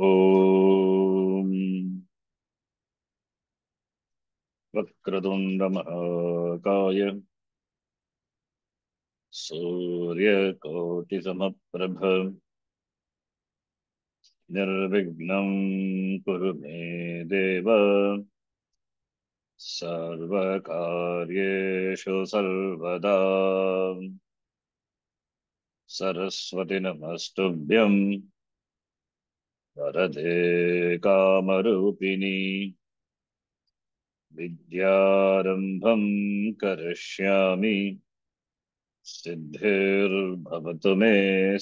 ॐ वक्रतुण्डमहाकाय सूर्यकोटिसमप्रभ निर्विघ्नं कुरु मे देव सर्वकार्येषु सर्वदा सरस्वति नमस्तुभ्यं वरदे कामरूपिणी विद्यारम्भं करिष्यामि सिद्धिर्भवतु मे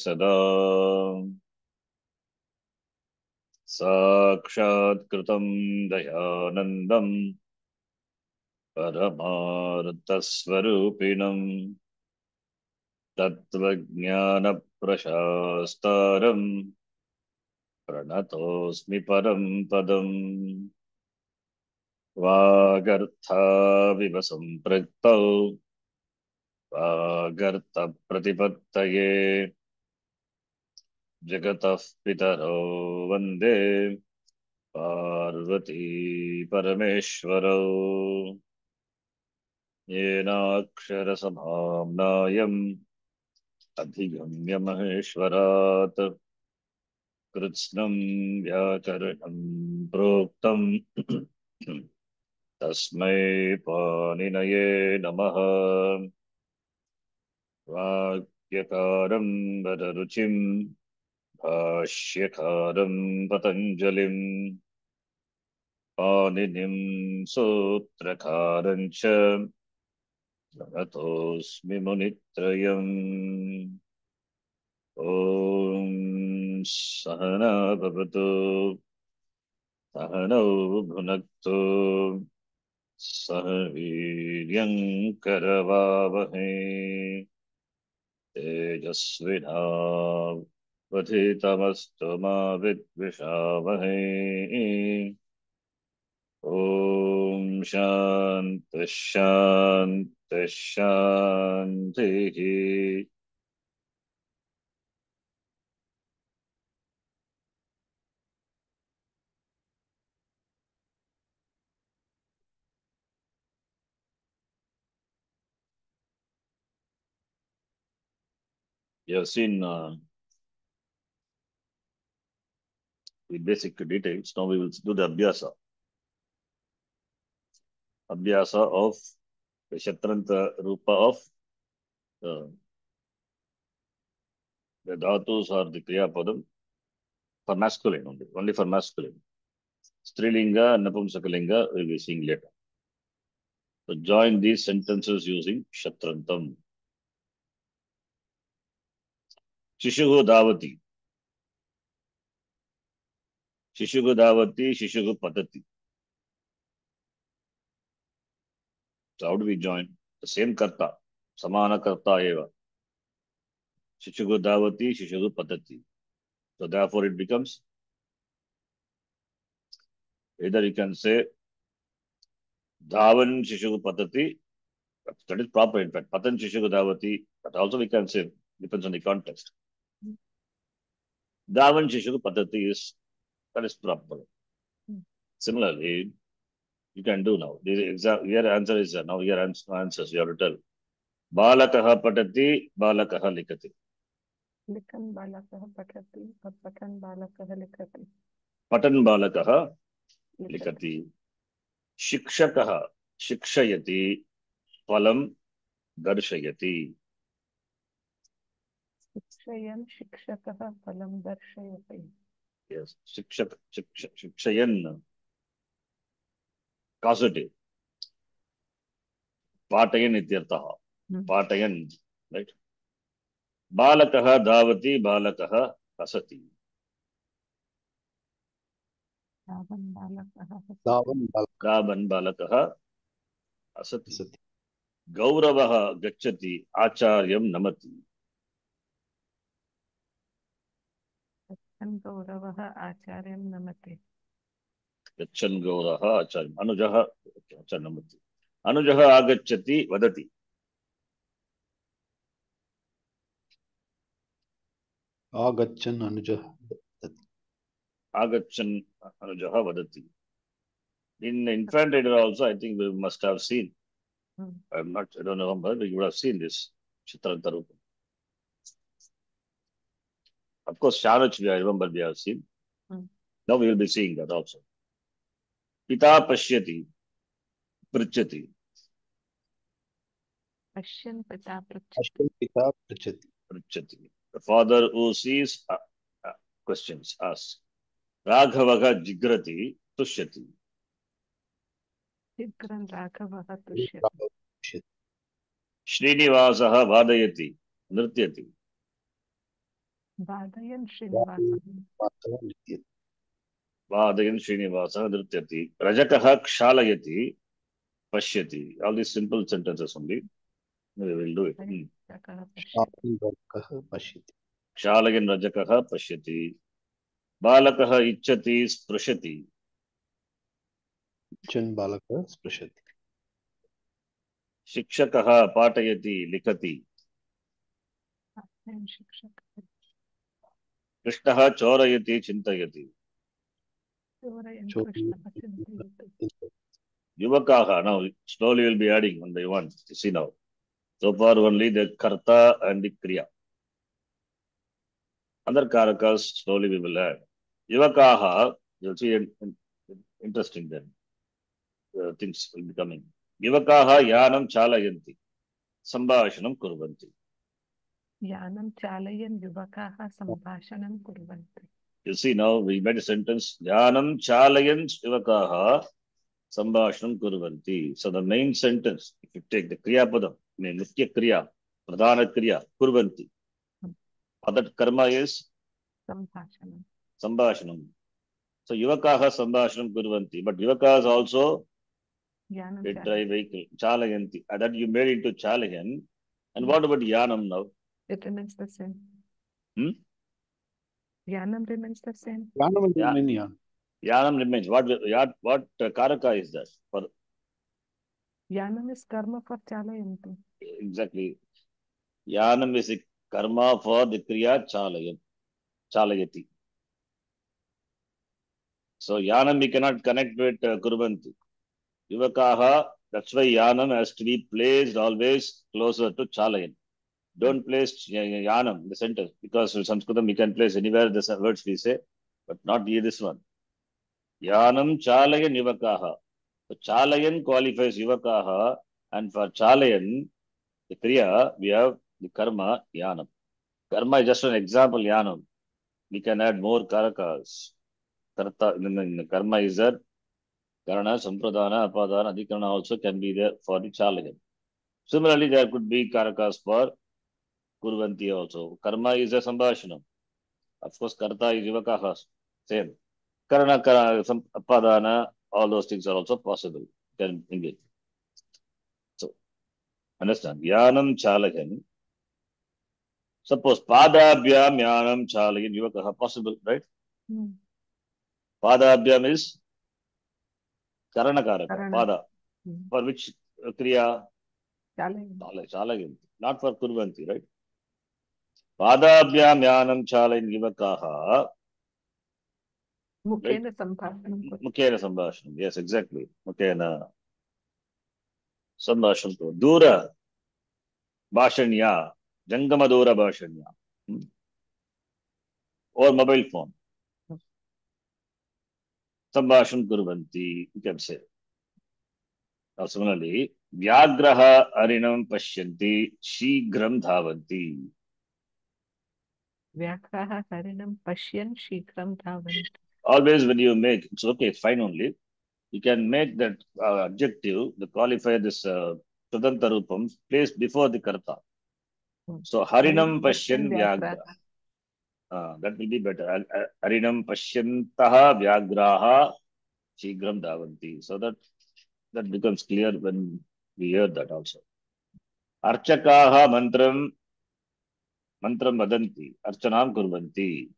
सदा साक्षात्कृतं दयानन्दं परमार्थस्वरूपिणं तत्त्वज्ञानप्रशास्तारं प्रणतोऽस्मि परं पदम् वागर्थाविव सम्पृक्तौ वागर्थप्रतिपत्तये जगतः पितरौ वन्दे पार्वती परमेश्वरौ येनाक्षरसमाम्नायम् अधिगम्य महेश्वरात् कृत्स्नं व्याकरणं प्रोक्तम् तस्मै पाणिनये नमः। वाक्यकारं वररुचिं भाष्यकारं पतञ्जलिं पाणिनिं सूत्रकारं च प्रणतोऽस्मि मुनित्रयम्। ॐ सहना भवतु सहनौ भुनक्तु सह वीर्यं करवावहै तेजस्विनावधीतमस्तु मा विद्विषावहै। ॐ शान्ति शान्ति शान्तिः। You have seen the basic details. Now we will do the abhyasa. Abhyasa of the Shatranta Rupa of uh, the dhatus or the Kriya Padam for masculine only for masculine. Strilinga and Napumsakalinga will be seeing later. So join these sentences using Shatrantam. Shishugu Davati. Shishugu Davati, Shishugu Patati. So how do we join? The same karta. Samana karta eva. Shishugu Davati, Shishugu Patati. So therefore it becomes, either you can say Dhavan Shishugu Patati. That is proper in fact. Patan Shishugu Davati. But also we can say, depends on the context. Dhavan Shishugu Patati is, that is proper. Similarly, you can do now. Your answer is now your answers. You have to tell. Balakaha patati, balakaha likati. लिखन बालकः पठति और पठन बालकः लिखति। Patan balakaha लिखति likati. Shikshakaha shikshayati, phalam darshayati. शिक्षयन् शिक्षकः फलं दर्शयति। Yes, shikshayan, causative. Patayan ityartaha. Patayan, right? Balakaha dhavati, balakaha hasati. धावन् बालकः Dhavan balakaha asati. Gauravaha gacchati acharyam namati. गच्छन् गौरवः आचार्यं नमति। Gachan gauraha acharyam. Anujaha acharyam namati. Anujaha agacchati vadati. आगच्छन् अनुजः Agachan Anujaha Vadati. In infant reader also, I think we must have seen. I don't know, but we would have seen this. Chitrantarupam. Of course, Shanuch, I remember we have seen. Now we will be seeing that also. Pita Pashyati, Prichati. Pashyan pita prachati. Ashwin Pita Prichati. Prichati. The father who sees questions, asks. Raghavaga Jigrati, Tushyati. Tigran Raghavah tushyati. Srinivasaha Vadayati, Nrityati. Vadayan Srinivasam. Vadayan Srinivasaha Nrityati. Rajakaha Kshalayati, Pashyati. All these simple sentences only. We will do it. Rajakaha pashyati. Pashyati. Kshalayam Rajakaha Pashyati. Balakaha Ichchati Sprushati. Chan Balaka Sprashati. Shikshakaha Patayati Likati. Vadayan shikshaka. Krishnaha Chorayati Chintayati. Yorayan Krishna Chintayati. Yuvakaha. Now slowly we'll be adding one by one. You see now. So far only the Karta and the Kriya. Other Karakas slowly we will add. Yuvakaha, you'll see interesting then. Things will be coming. Yuvakaha Yanam Chalayanti. Sambhashanam Kurvanti. Yanam chalayan yuvakaha sambhashanam kurvanti. You see now we made a sentence. Yanam Chalayan Yuvakaha Sambhashanam Kurvanti. So the main sentence, if you take the Kriya Padam, Nitya Kriya, Pradhana Kriya, Kurvanti. That karma is Sambhashanam. Sambhashanam. So Yuvakaha Sambhashanam Kurvanti. But Yuvaka is also Yanam a chalayan. dry vehicle. Chalayanti. That you made into Chalayan. And what about Yanam now? It remains the same. Hmm? Yanam remains the same. Yanam Yeah. Yan. Yanam remains. What Karaka is that? For Yanam is karma for chalayanti. exactly. Yanam is a karma for the Kriya Chalayati. So Yanam we cannot connect with Kurvanti. Yuvakaha, that's why Yanam has to be placed always closer to Chalayan. Don't place Yanam in the center, because in Sanskritam we can place anywhere the words we say, but not here this one. Yanam Chalayan Yuvakaha. So Chalayan qualifies Yuvakaha, and for Chalayan, the Kriya, we have the karma Yanam. Karma is just an example, Yanam. We can add more Karakas. Karma is that Karana, Sampradana, Apadana, Adhikarana also can be there for the Chalayan. Similarly, there could be Karakas for Kurvanti also. Karma is a Sambhashanam. Of course, Karta is Yuvakaha. Same. Karana, Apadana, all those things are also possible. Can engage. So, understand. Yanam Chalayan. Suppose Padabhyam Yanam Chalayan Yuvakaha. Possible, right? Padabhyam is Karana Karaka. Karana. Pada. For which Kriya? Chalayan. Chalayan. Not for Kurvanti, right? Padabhyam Yanam Chalayan Yuvakaha. Mukhena sambhashanam kurvanti. Mukhena Sambhashanam. Yes, exactly. Mukhena Sambhashanam. Dura Bhashanya. Jangama Dura Bhashanya. Or mobile phone. Sambhashanam Kurvanti, you can say. Now, similarly, Vyagraha Arinam Pashyanti Shigram Dhavanti. Vyagraha harinam pashyan shikram dhavanti. Always when you make, it's okay, it's fine only. You can make that adjective, the qualifier, this Sudantarupam, placed before the Karta. So, Harinam Pashyan Vyagra. That will be better. Harinam Pashyantaha Vyagraha Shigram Dhavanti. So that becomes clear when we hear that also. Archakaha Mantram Vadanti. Archanam Kurvanti.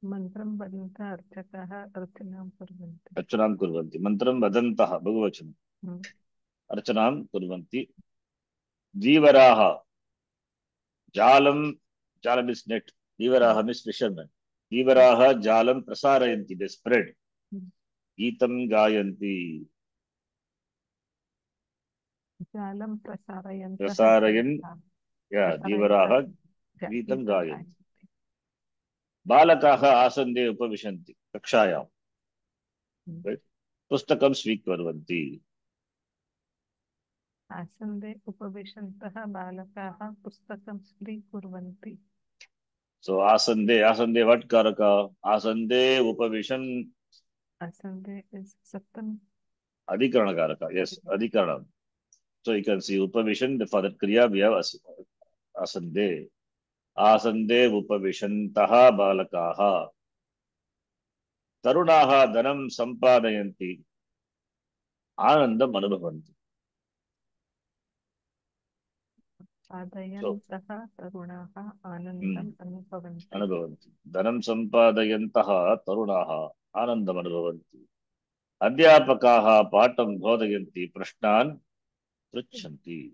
Mantram vadanta archakaha archanam kurvanti. Archanam Kurvanti. Mantram Vadantaha. Bhagavachanam. Archanam Kurvanti. Jivaraha. Jalam is net. Jivaraha means fisherman. Dhivaraha jalam prasarayanti. They spread. Geetam gayanti. जालं प्रसारयन्तः Prasarayan. Yeah, Dhivaraha Geetam gayanti. Balakaha asande upavishanti. Kakshayam. Right? Pustakam svikurvanti. आसन्दे उपविशन्तः बालकाः पुस्तकं स्वीकुर्वन्ति. So asande what karaka? Asande upavishan. Asande is saptam. Adhikarana karaka. Yes, adhikarana. So you can see upavishan, for that kriya we have asande. Asande upavishantaha balakaha. Tarunaha dhanam sampadayanti. Anandam anubhavanti. पादयन्तः तरुणाः आनन्दम् अनुभवन्ति. Anubhavanti. Dhanam sampadayantaha tarunaha anandam anubhavanti. Adhyapakaha patam bodhayanti prashnan pruchanti.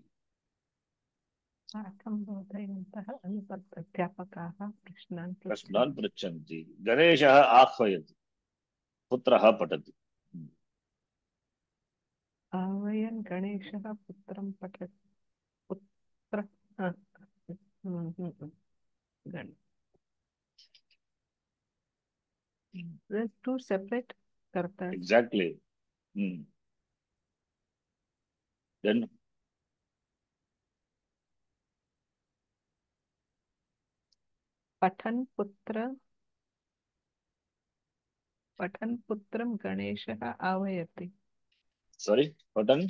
पाठं बोधयन्तः अध्यापकाः प्रश्नान् Prashnan pruchanti. Ganesha akhvayati. Putraha patati. आवयन् गणेशः पुत्रं पठति. पुत्र गण. There's two separate kartas. Exactly. Then पठन् पुत्रं गणेशः आवयति. sorry, patan.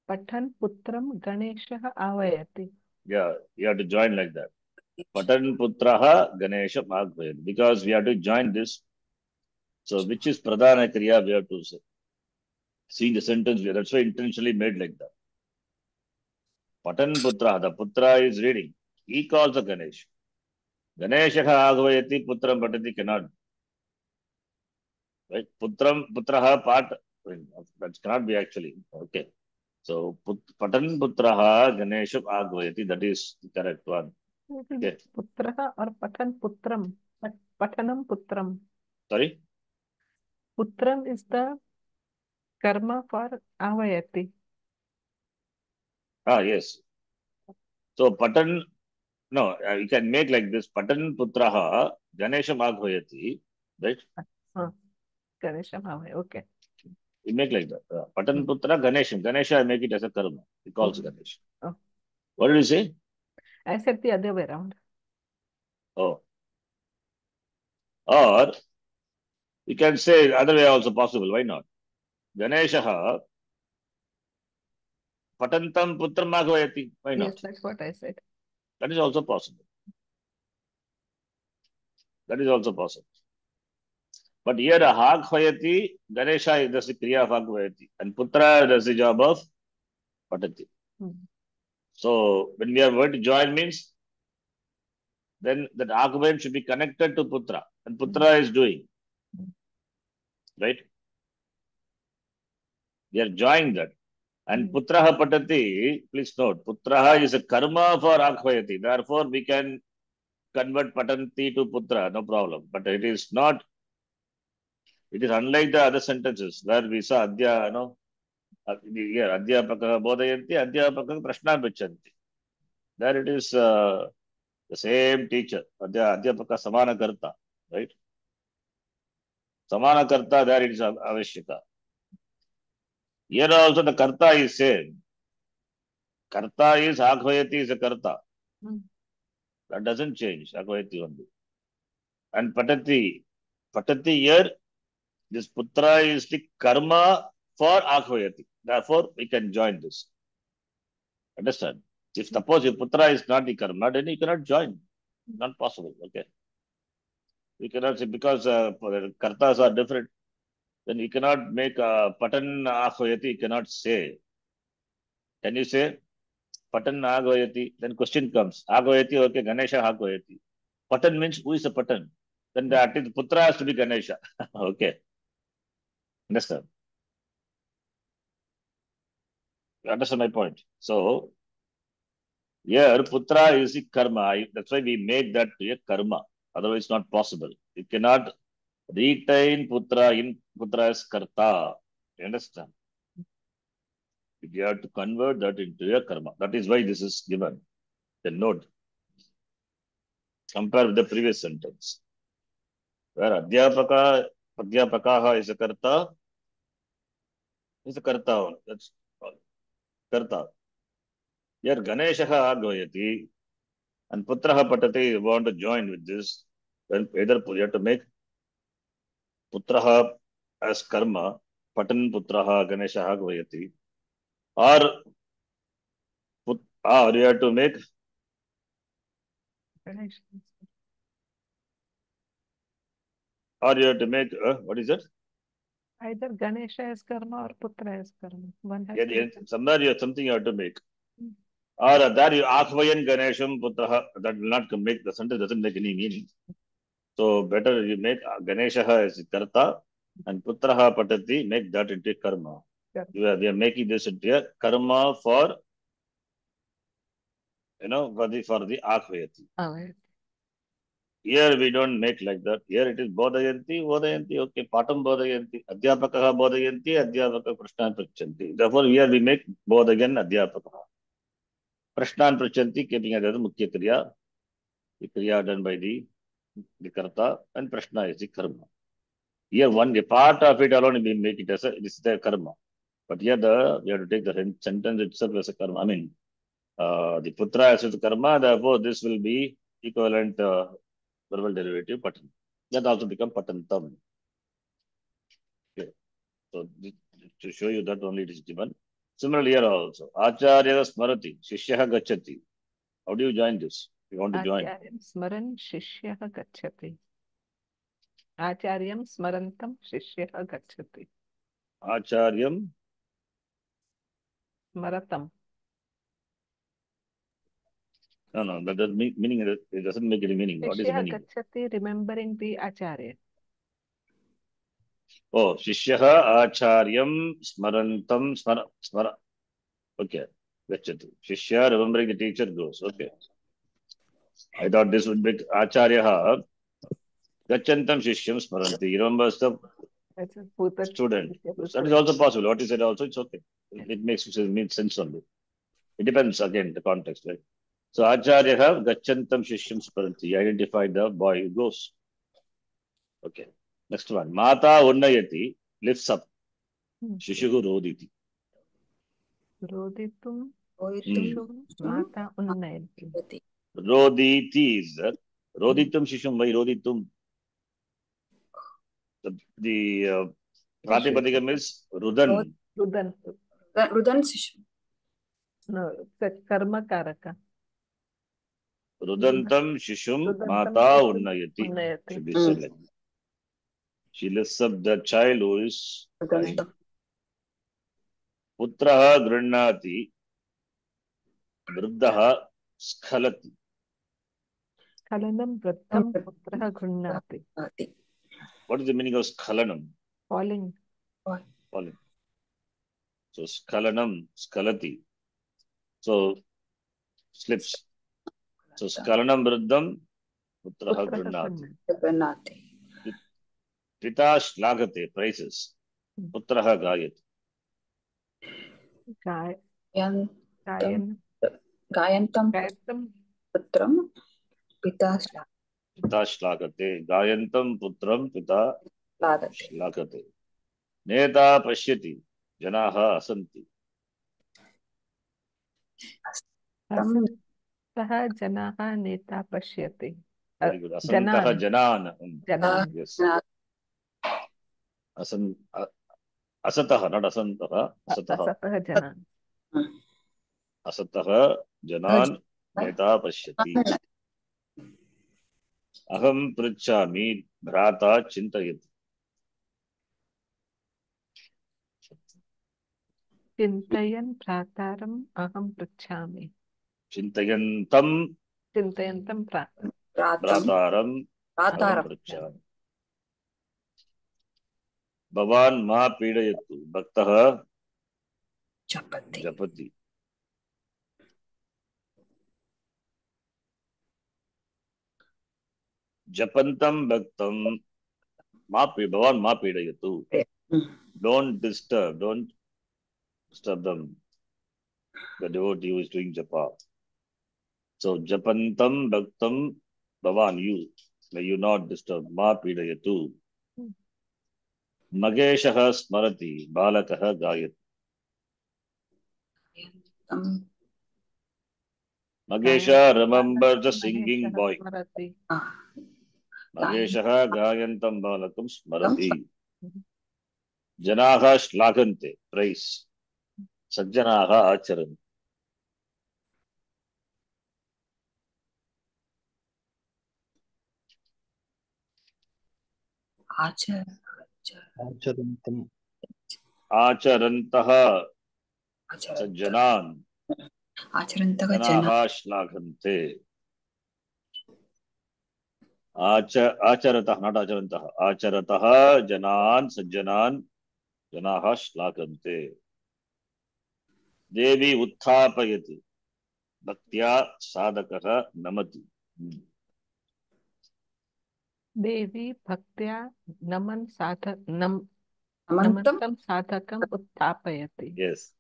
पठन् पुत्रं गणेशः आवयति. Yeah, you have to join like that. Patan putraha Ganesha Maghvayat. Because we have to join this. So which is Pradhana Kriya we have to say. See the sentence here. That's why intentionally made like that. Patan putraha. The putra is reading. He calls the Ganesh. Ganesha Aghvayati Putram Patati cannot. Right? Putraha Pat. That cannot be actually. Okay. So Patan putraha Ganesha Aghvayati. That is the correct one. Okay. पुत्रः और पठन् पुत्रं. पठनं पुत्रं. Sorry? Putram is the karma for avayati. Ah, yes. So Patan, no, you can make like this. Patan putraha Ganesha Maghvayati. Right? Ganesha Bhavaya, okay. You make like that. Patan putra Ganesha. Ganesha, I make it as a karma. He calls Ganesha. Oh. What did you say? I said the other way around. Oh. Or you can say other way also possible. Why not? Ganesha Patantam putram Maghvayati. Why not? Yes, that's what I said. That is also possible. That is also possible. But here Haghvayati, Ganesha does the kriya of Haghvayati. And Putra does the job of Patati. So when we are going to join means, then that Aghvayan should be connected to Putra. And Putra is doing. Right? We are joining that. And Putraha Patati, please note, Putraha is a karma for Aghvayati. Therefore, we can convert Patanti to Putra, no problem. But it is not, it is unlike the other sentences where we saw Adhya, no? Here, Adhyapaka Bodhayanti, Adhyapaka Prashna Bichanti. There it is the same teacher, Adhyapaka Samana Karta, right? Samana Karta, there it is Avashyaka. Here also the Karta is same. Karta is Aghvayati is a Karta. That doesn't change, Aghvayati only. And Patati here, this Putra is the karma for Aghvayati. Therefore, we can join this. Understand? If suppose your Putra is not the karma, then you cannot join. Not possible. Okay. We cannot say because kartas are different. Then you cannot make Patan Aghvayati, you cannot say. Can you say Patan Aghvayati? Then question comes. Aghvayati, okay, Ganesha Aghvayati. Patan means who is a Patan? Then the Putra has to be Ganesha. Okay. Understand? You understand my point? So, here Putra is the karma. That's why we make that to a karma. Otherwise, not possible. You cannot retain putra in putra as karta. You understand? You have to convert that into a karma. That is why this is given. The note. Compare with the previous sentence. Where adhyapakaha is a karta, is a karta. That's all. Karta. Here Ganeshaha agvayati and putraha patati want to join with this. Well, either you have to make putraha as karma, patan putraha Ganeshaha agvayati, or or you have to make Ganesh. what is it? Either Ganesha is karma or Putra is karma. One has Yeah, to yeah, be. somewhere you have something you have to make. Mm. Or that you Akhvayan Ganesham Putraha, that will not make the sentence doesn't make any meaning. So better you make Ganeshaha as Karta and Putraha Patati, make that into karma. Correct. We are making this into a karma for for the Akhvayati. Oh, right. Here we don't make like that. Here it is Bodhayanti, okay, Patam Bodhayanti, Adhyapakaha Bodhayanti, Adhyapaka Prashnan Prachanti. Therefore, here we make Bodhayan Adhyapakaha. Prashnan Prachanti, keeping as the Mukhya Kriya, the Kriya done by the Karta, and Prashna is the Karma. Here one the part of it alone we make it as this is the Karma. But here we have to take the sentence itself as a Karma. I mean, the Putra as the Karma, therefore this will be equivalent verbal derivative Patan. That also become Patantam. Okay. So to show you that only it is given. Similarly here also, Acharya Smarati, Shishyaha Gachati. How do you join this? You want to join? Acharyam smaran shishyah gacchati. Acharyam smarantam shishyah gacchati. Acharyam, Smaratam. no, that doesn't meaning, it doesn't make any meaning. What is the Shishyah meaning? gacchati, remembering the Acharya. Oh, Shishyaha Acharyam Smarantam Smara. Okay, Gachati. Shishya remembering the teacher goes. Okay. I thought this would be Acharyaha Gachantam Shishyam Smaranti. He remembers the That's a Puta. student. That is also possible. What is it also? It's okay. It makes sense only. It depends again the context, right? So Acharya have Gachantam Shishyam Sparanti. Identify the boy who goes. Okay. Next one. Mata Unnayati lifts up. Shishuhu Roditi. Roditum Oitum shishum mata unnayati. Vati. Roditi is that. Roditum Shishum. Why Roditum? The Pratipadikam is Rudan. Rudan. Rudan Sishu. No, it's karma karaka. Rudantam Shishum Rudantam Mata shishum Unnayati. unnayati. Should be said like that. She lifts up the child who is crying. Rudantam. Putraha Grannati Vruddhaha Skhalati. Skalanam vrittam putraha ghunnati. Vati. What is the meaning of Skhalanam? Falling. Falling. So Skhalanam, Skhalati. So slips. So Skhalanam Vruddham Putraha Grannati. Granati. Pita Shlagate praises. Putraha Gayati. Gayan. Gayantam Gayatam. Putram Pita Pita Shlagate. Gayantam Putram Pita Shlagati. Shlagate. Neta Pashyati. Janaha Asanti. Asantah janaha neta pashyati. Very good. Asantaha Janan. Janan. Yes. Asataha, not Asantaha. Asataha. Asatah janan. Asataha Janan Neta Pashyati. Aham Prichami Bhrata Chintayati. Chintayan prataram aham pruchhami. Chintayantam Chintayantam prataram. Brataram Aham Prataram. Prichami. Bhavan Ma Pidayatu Bhaktaha Chapati. Japati. Japantam bhaktam bhavan ma pidayatu. Don't disturb them. The devotee who is doing japa. So japantam bhaktam bhavan, may you not disturb. Ma pidayatu. Mageshah smarati balakah gayati. Magesha remember the singing boy. Smarati. Mageshah gayantam balakam smarati. Janaha shlagante, praise. Sajjanaha acharan. Acharantam. Acharantaha sajjanan. Acharantaka Janaha shlagante. Acharatah, not acharantaha. Acharataha janan sajjanan. Janaha shlagante. Devi utthapayati. Bhaktya sadakaha namati. Devi Bhaktya Namantam. Namantam Sadhakam Uttapayati. Yes.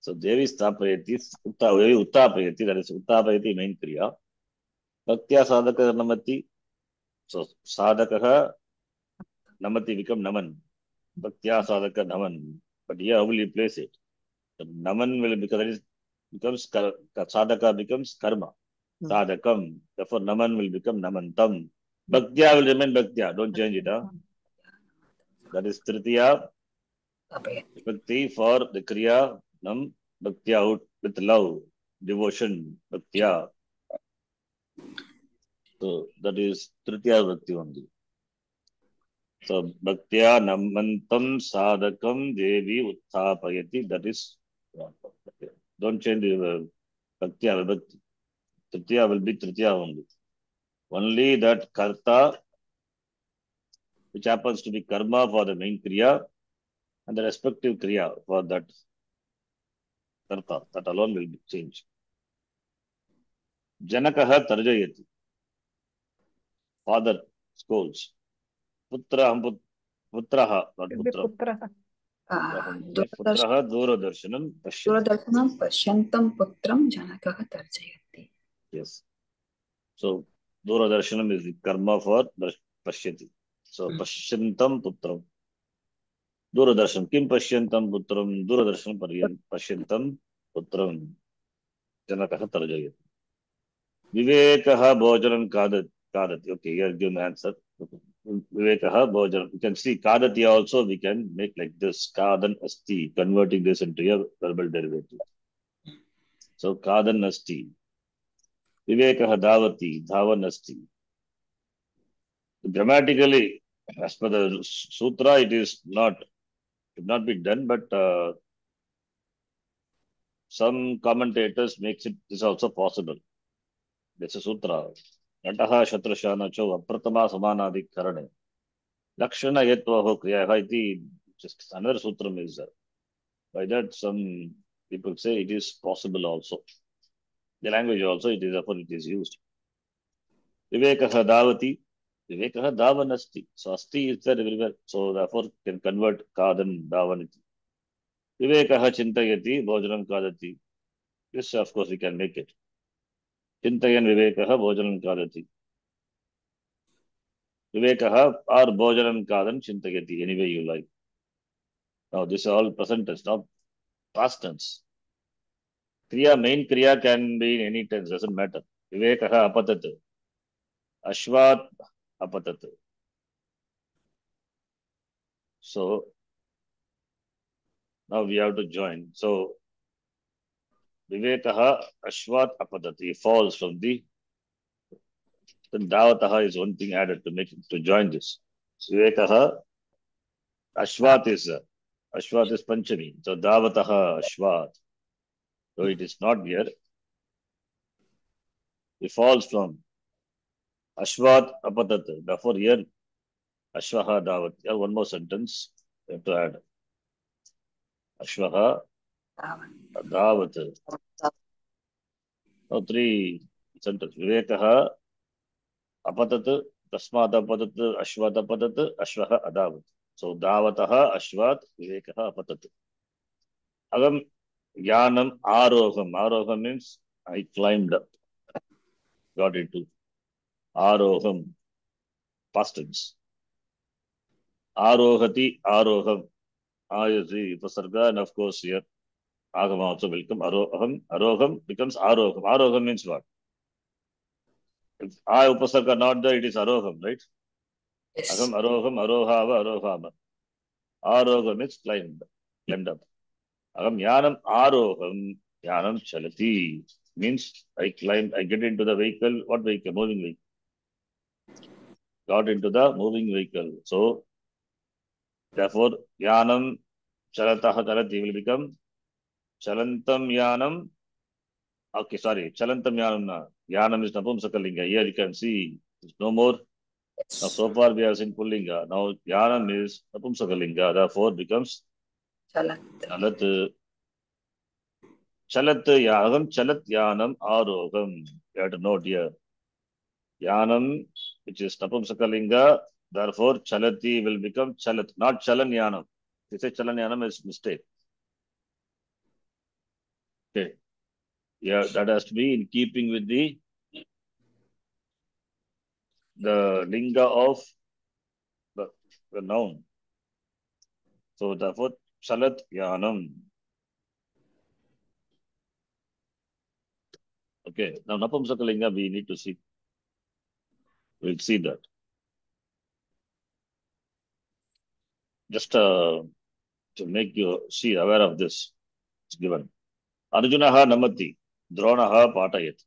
So Devi Stapayati, Devi Uttapayati, that is Uttapayati main kriya. Bhaktya sadaka namati. So sadakaha namati become naman. Bhaktya sadaka naman. But here how will you place it? The naman will becomes sadaka becomes karma. Sadakam. Therefore naman will become namantam. Bhaktya will remain bhaktya. Don't change it. That is tritiya bhakti for the kriya nam bhaktya out with love, devotion, bhaktya. So that is tritiya bhakti only. So bhaktya namantam sadakam devi utthapayati. That is, don't change the bhaktya vibhakti. Tritiya will be tritiya only. Only that karta, which happens to be karma for the main kriya, and the respective kriya for that karta, that alone will be changed. Janakaha tarjayati. Father scolds. Putraha, not Should be putra. Putraha. Putraha duradarshanam pashyati. Duradarshanam pashyantam putram janakaha tarjayati. Yes. So duradarshanam is the karma for pashyati. So pashyantam putram. Duradarshan. Kim pashyantam putram? Duradarshan pashyantam putram. Janakaha tarjayati. Vivekaha bhojanam kadati. Okay, here give an answer. Vivekaha bhojanam. You can see kadati also we can make like this. Kadan asti. Converting this into a verbal derivative. So kadan asti. Vivekaha davati. Dhavan asti. Grammatically, as per the sutra, it is should not be done, but some commentators makes it is also possible. That's a sutra. Nataha shatrashana cho apratama samanadi karane. Lakshana yetvaho kriyaha iti. Just another sutram is there. By that, some people say it is possible also. The language also, it is therefore it is used. Vivekaha davati. Vivekaha davanasti. So asti is there everywhere. So therefore can convert kadan davaniti. Vivekaha chintayati bhojanam kadati. Yes, of course we can make it. Chintayan vivekaha bhojanam kadati. Vivekaha or bhojanam kadan chintayati. Any way you like. Now this is all present tense, not past tense. Kriya, main kriya can be in any tense, doesn't matter. Vivekaha apatat. Ashvat apatat. So now we have to join. So Vivekaha Ashvat apadati falls from the then Davataha is one thing added to make it to join this. Vivekaha Ashvat is Panchami. So Davataha Ashvat. So it is not here. It falls from Ashvat apatat. Therefore here Ashvaha Davat. Yeah, one more sentence you have to add. Ashvaha Davat. Now three sentences. Vivekaha apatat Tasmata patat, ashvata patat, ashvaha adavat. So davataha ashvat vivekaha apatat. Agam Jnanam Aroham. Aroham means I climbed up, got into. Aroham, past tense. Arohati, Aroham. Ayasi, Upasarga, and of course here, Agama also will come. Aroham, Aroham becomes Aroham. Aroham means what? If I Upasarga not there, it is Aroham, right? Yes. Agam, Aroham, Arohava, Arohama. Aroham means climbed up. Agam Jnanam Aroham, Jnanam Chalati. Means I climb, I get into the vehicle. What vehicle? Moving vehicle. Got into the moving vehicle. So, therefore, Yanam Chalatah Chalati will become Chalantam Yanam. Okay, sorry, Chalantam Yanam. Yanam is Napumsakalinga. Here you can see there's no more. Now, Yes. so far we have seen Pullinga. Now, Yanam is Napumsakalinga. Therefore, becomes Chalat. Chalat. Chalat Yagam, Chalat Yanam Arogam. You have to note here. Yanam, which is Napumsakalinga. Therefore, Chalati will become Chalat, not Chalan Yanam. If you say Chalan Yanam, is mistake. Okay. Yeah, that has to be in keeping with the linga of the noun. So therefore, Chalat Yanam. Okay. Now Napumsakalinga we need to see. We'll see that. Just to make you see aware of this, it's given. Arjunaha namati, Dronaha patayat.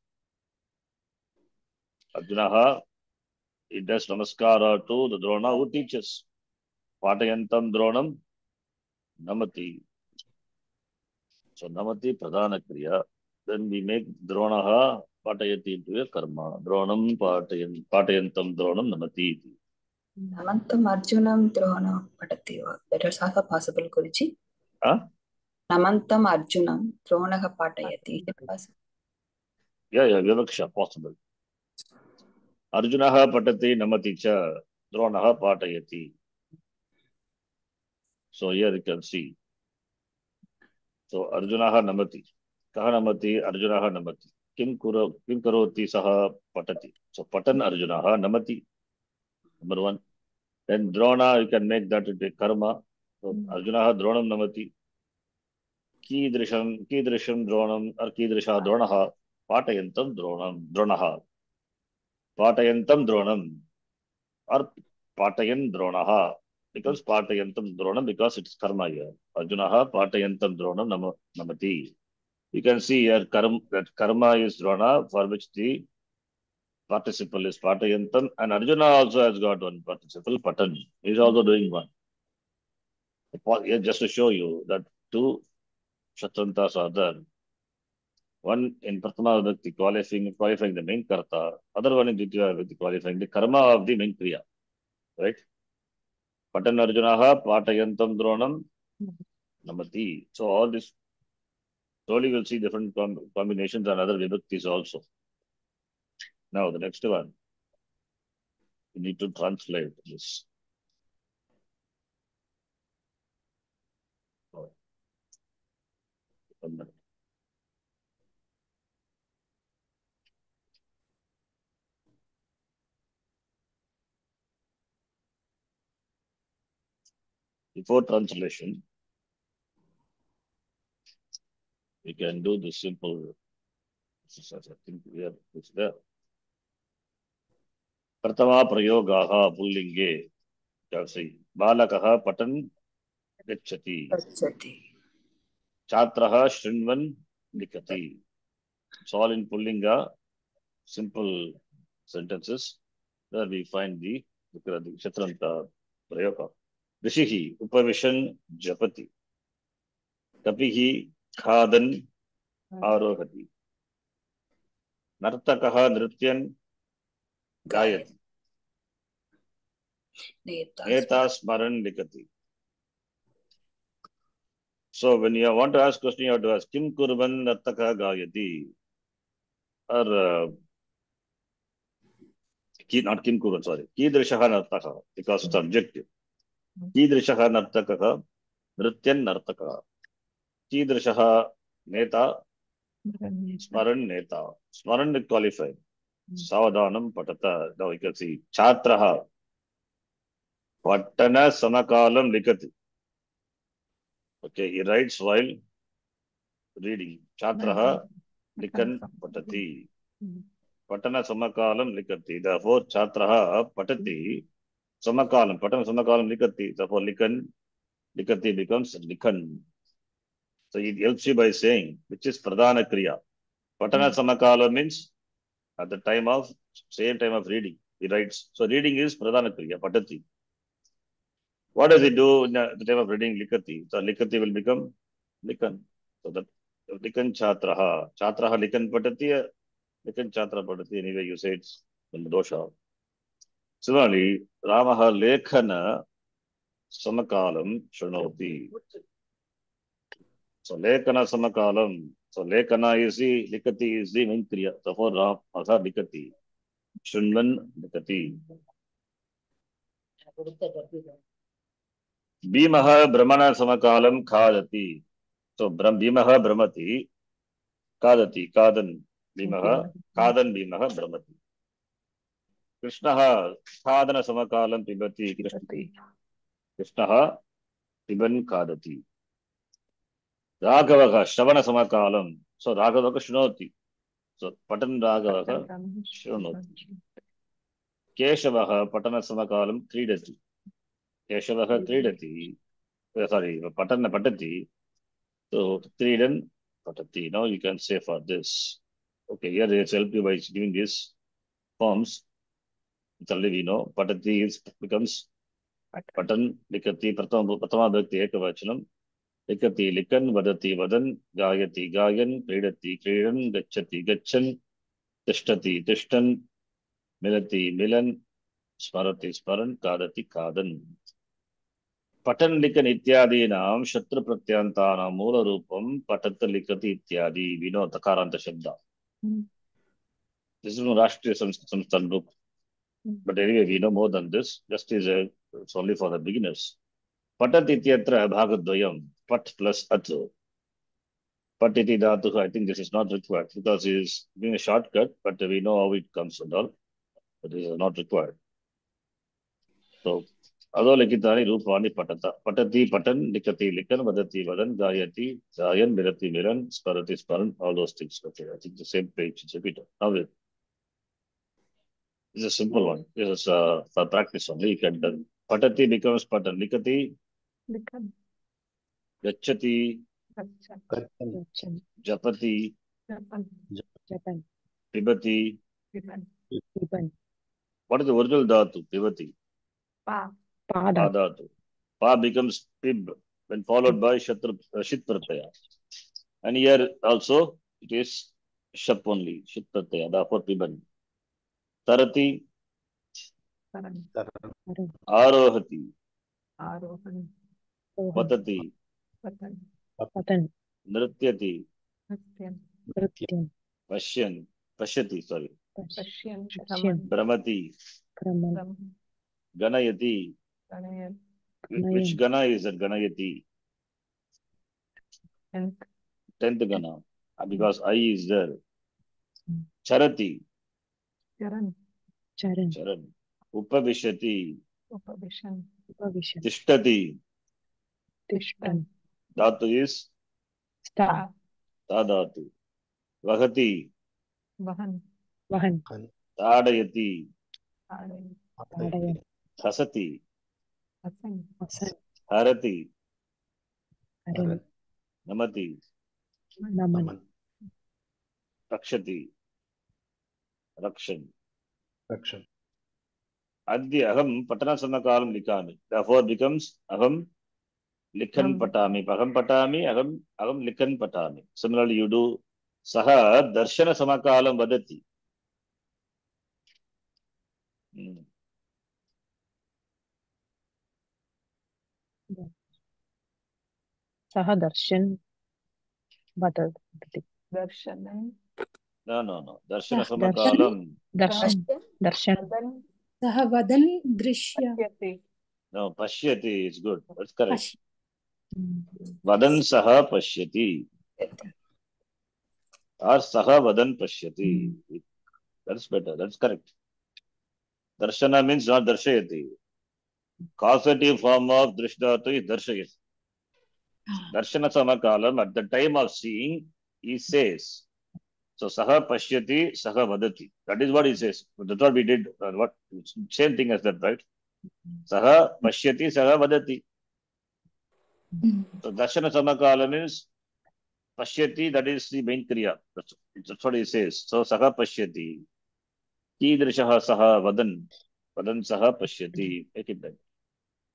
Arjunaha, it does namaskara to the Drona who teaches. Patayantam Dronam namati. So namati pradhana kriya. Then we make Dronaha patayati into a karma. Dronam patayantam Dronam namati. Namantam Arjunam Drona Patati. That is also possible, Guruji. Huh? Namantam Arjunam Dronaha Patayati. Is it possible? Yeah, Vivaksha, possible. Arjunaha patati namati cha Dronaha patayati. So here you can see. So Arjunaha namati. Kaha namati, Arjunaha namati. Kim karoti saha patati. So patan Arjunaha namati. Number one. Then Drona, you can make that into karma. So Arjunaha Dronam namati. Kidrisham Dronam or Kidrisha Dronaha. Patayantam Dronaha. Patayantam Dronam or Patayan Dronaha. Because Patayantam Dronam, because it's karma here. Arjunaha Patayantam Dronam namati. You can see here that karma is Drona, for which the participle is Patayantam, and Arjuna also has got one participle, Patan. He is also doing one. Here just to show you that two Shatrantas are there. One in Prathama Vibhakti qualifying the main karta, other one in Dvitiya Vibhakti qualifying the karma of the main kriya. Right? Patan Arjunaha Patayantam Dronam namati. So all this slowly we'll see different combinations and other vibhaktis also. Now the next one. You need to translate this. One minute. Before translation, we can do the simple exercise. I think it's there. Pratama prayogaha pullinge. See, balakaha patan gacchati. Gacchati. Chatraha shrinvan likati. It's all in pullinga, simple sentences. There we find the Shatranta prayoga. Rishihi upavishan japati. Kapihi khadan arohati. Nartakaha nrityan gayati. Neta smaran likati. So when you want to ask question, you have to ask Kim Kurvan Nartaka Gayati. Or not kim kuran, sorry. Kidrishaha nartaka, because it's objective. Kidrishaha nartaka, nrityan nartaka. Kidrishaha neta, smaran neta. Smaran is qualified. Savadanam patata. Now you can see. Chatraha, patana samakalam likati. Okay, he writes while reading. Chatraha likan patati. Patana samakalam likati. Therefore, chatraha patati samakalam. Patana samakalam likati. Therefore, likati becomes likan. So it helps you by saying which is pradhana kriya. Patana samakalam means at the time of same time of reading. He writes. So reading is pradhana kriya, patati. What does he do in the time of reading likati? So likati will become likan. So that likan chatraha. Chatraha likan patati. Likan chatra patati. Anyway, you say it's dosha. Similarly, Ramaha lekhana samakalam shrunoti. So lekhana samakalam. So lekhana is the likati is the main kriya. Therefore, Ramaha likati. Shrunvan likati. Bhimaha brahmana samakalam khadati. So Bhimaha brahmati. Kadati, Kadan, Bhimaha, Kadan Bhimaha Brahmati. Krishnaha, Kadana Samakalam Pibati, Krishnaha, Piban Kadati. Ragavaha, Shravana Samakalam. So Ragavaha Shrunoti. So Patan Ragavaha Shrunoti. Keshavaha, Patana Samakalam Kridati. Keshavaha Kridati. Sorry, Patana Patati. So Kridan Patati. Now you can say for this. Okay, here let's help you by giving these forms. Only we know patati becomes patan likati pratama bhakti ekavachanam likati likan vadati vadan gayati gayan kridati kridan gacchati gachan tishtati tishtan milati milan smarati smaran kadati kadan. Patan likan ityadi naam shatra pratyantanam moola rupam patat likati ityadi. We know takaranta shabda. This is from Rashtriya Samsthan book. But anyway, we know more than this. Just it's only for the beginners. Patat ityatra bhagadvayam. Pat plus at. Pat iti dhatu. I think this is not required because he is doing a shortcut, but we know how it comes and all. But this is not required. So, ado likitani rupani patata. Patati patan, likati likan, vadati vadan, gayati, gayan, mirati miran, sparati sparan, all those things. Okay, I think the same page. It's repeated. Now, this is a simple one. This is for practice only. You can do. Patati becomes patan. Likati, Likan. gacchati, Gachan. japati, Japan. pibati. Piban. What is the original dhatu? Pibati. Pa. Pa dhatu. Pa becomes pib when followed by shit pratyaya. And here also it is shap only. Shit pratyaya. Therefore piban. Tarati. Taran. Arohati. Arohan. Patati. Patan. Nrityati. Nrityan. Pashyati. Sorry. Pashyan. Brahmati. Brahman. Ganayati. Ganayan. Which gana is that? Ganayati. And 10th gana. Because I is there. Charati. Charan. Charan. Upavishati. Upavishan. Tishtati. Tishtan. Dhatu is Ta. Tadhatu. Vahati. Vahan. Tadayati. Adayan. Hasati. Asan. Harati. Aran. Namati. Naman. Rakshati. Rakshan. Action. Adya aham patana samakalam likami. Therefore becomes aham likan patami. Aham patami, aham likan patami. Similarly, you do saha darshana samakalam vadati. Saha darshan vadati. Darshanam No. Darshanasamakalum. Darshan. सः वदन् दृश्य पश्यति. No, pashyati is good. That's correct. पश्य Vadan saha pashyati. Or saha vadan pashyati. That's better. That's correct. Darshana means not darshayati. Causative form of drishdhatu is darshayati. Darshana samakalam, at the time of seeing, he says. So saha pashyati, saha vadati. That is what he says. That's what we did. What same thing as that, right? Saha pashyati, saha vadati. So darshana samakala means pashyati, that is the main kriya. That's what he says. So saha pashyati. Kidrishaha saha vadan. Vadan saha pashyati. Make it that.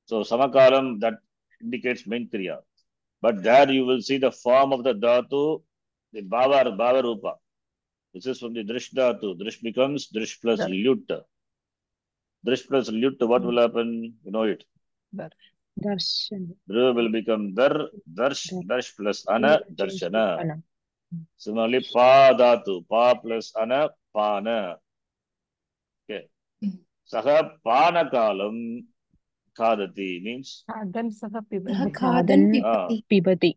So samakalam, that indicates main kriya. But there you will see the form of the dhatu, the bhava rupa. This is from the drish dhatu. Drish becomes drish plus lyut. Drish plus lyut, what will happen? You know it. Darshan. Dru will become darsh plus ana, darshana. Similarly, pa dhatu, pa plus ana, pana. Okay. Saha pana kalam khadati means Khadan saha pibati. खादन् Pibati.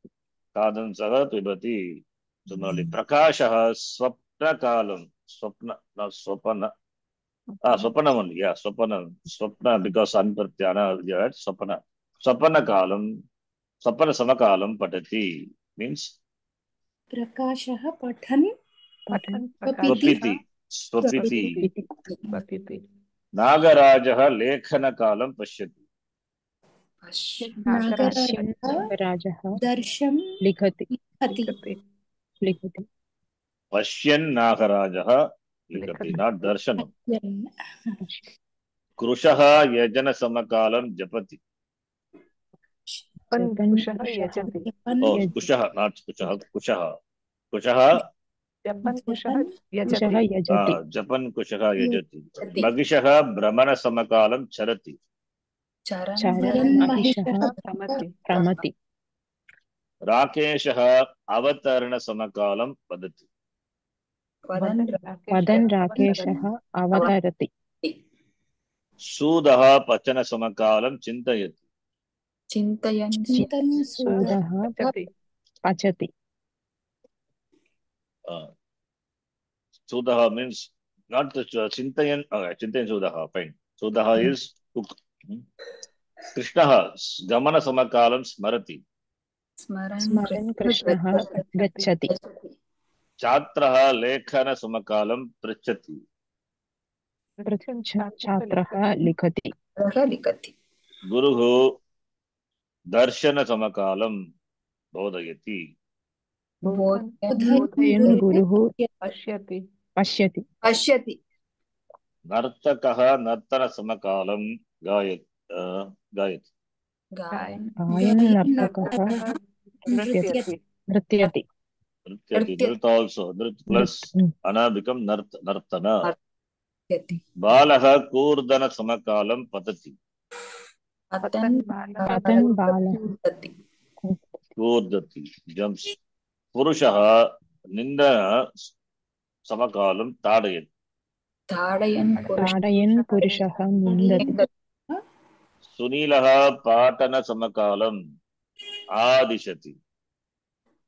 खादन सह पिबति. Similarly, prakashaha swapna kalam. Swapna, not swapana. Swapana only. Yeah, swapna because anpratyana. Yeah, swapana. Swapana kalam. Swapana samakalam patati means प्रकाशः पठन् swapiti. Papiti. Nagarajah lekhana kalam pashyati. नागराजः दर्शं लिखति. Pashyan nagarajah likhati, not darshanam. Krushaha yajana samakalam japati. Kushaha yajati. Oh, kushaha, not kushaha. Kushaha. Japan kushaha yajati. Japan kushaha yajati. Magishaha brahmana samakalam charati. Pramati. Rakeshaha avatarana samakalam padati. Vadan Rakeshaha avatarati. Sudaha pachana samakalam chintayati. Sudaha pachati. Sudaha means not the Chintayan. Chintayan Sudaha, fine. Sudaha is cook. Krishnaha Gamana Samakalam Smarati. Smaran Krishnaha gacchati. Chatraha Lekhana Samakalam Prichati. Chatraha likhati. Guruhu Darshana Samakalam Bodhayati. Bodhayan Guruhu pashyati. Nartakaha Nartana Samakalam Gayati. Gayan nartakaha nrityati. Nrityati. Nrit also. Nrit plus Ana become Nartana. Balaha Kurdana Samakalam Patati. Patan bala. Kurdati. Jumps. Purushaha Nindana Samakalam Tadayat. Tadayan Purushaha nindati. Sunilaha Patana Samakalam Adishati.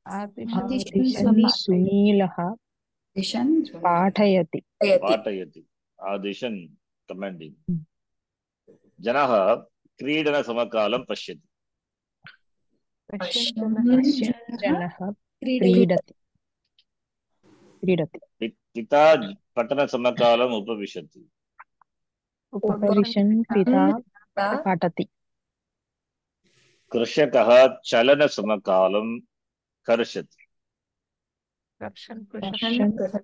Adishan Sunilaha Pathayati. Adishan commanding. Janaha Kridana Samakalam Pashyati. Janaha Kridati. Pita Patana Samakalam Upavishati. Upavishan Pita Patati. Krishakaha Chalana Samakalam Karshati.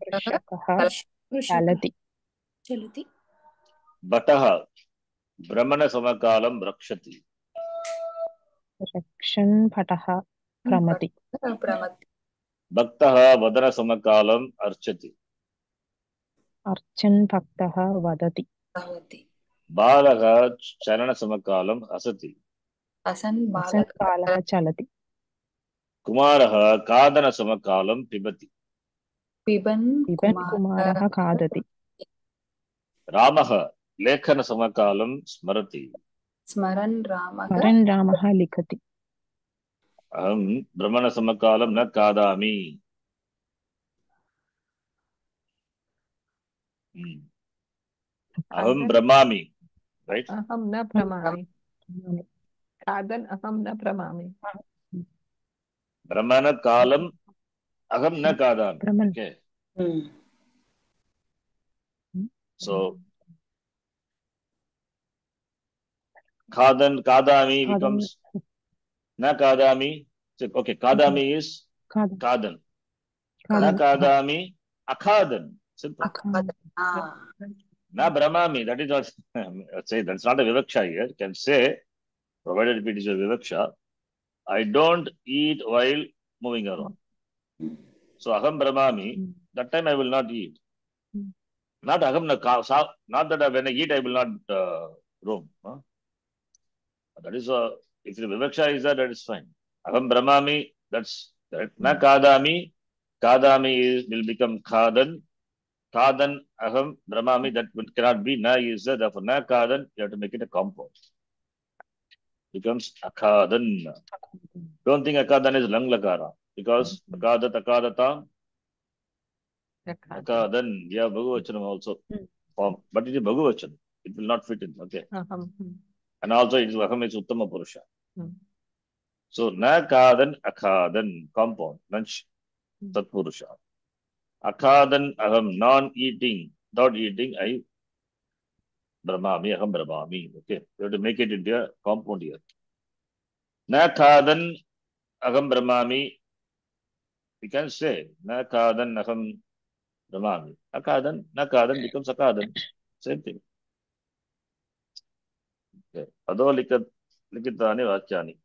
Krishakaha Chalati. Bataha Brahmana Samakalam Rakshati. Rakshan Pataha Pramati. Bhaktaha Vadana Samakalam Archati. Archan Bhaktaha Vadati. Balaha Chalana Samakalam Asati. Asan Balaha Chalati. Kumaraha Kadana Samakalam Pibati. पिबन् पिबन् कुमारः खादति रामः लेखनसमकालं स्मरति स्मरन् रामः स्मरन् रामः लिखति अहं भ्रमणसमकालं न खादामि अहं खादन् भ्रमामि right अहं न भ्रमामि खादन् अहं न भ्रमामि भ्रमणकालं अहं न खादामि भ्रमन् okay so खादामि becomes न खादामि okay खादामि is खादन् न खादामि अखादन् simple na brahmami, that is what say that's not a vivaksha here. You can say, provided it is a vivaksha, I don't eat while moving around. So aham brahmami, that time I will not eat. Not aham not that when I eat I will not roam. Huh? That is if the vivaksha is that is fine. Aham brahmami, that's that. Na kadami, will become khadan. Kadan aham brahmami, that cannot be na is that therefore na kadan, you have to make it a compound. Becomes akadan. Don't think akadan is lang lakara because akadat akadatam akadan, yeah, bhagavachanam also form, but it is bhagavachanam, it will not fit in. Okay, and also it is aham is uttama purusha. So na kadan akadan compound lunch tat purusha. Akadan aham non-eating, without eating, I brahmami, aham brahmami. Okay, you have to make it into a compound here. Na kadan aham brahmami, we can say na kadan aham brahmami. Akadan, na kadan becomes akadan. Same thing. Okay. Ado likitani vakyani.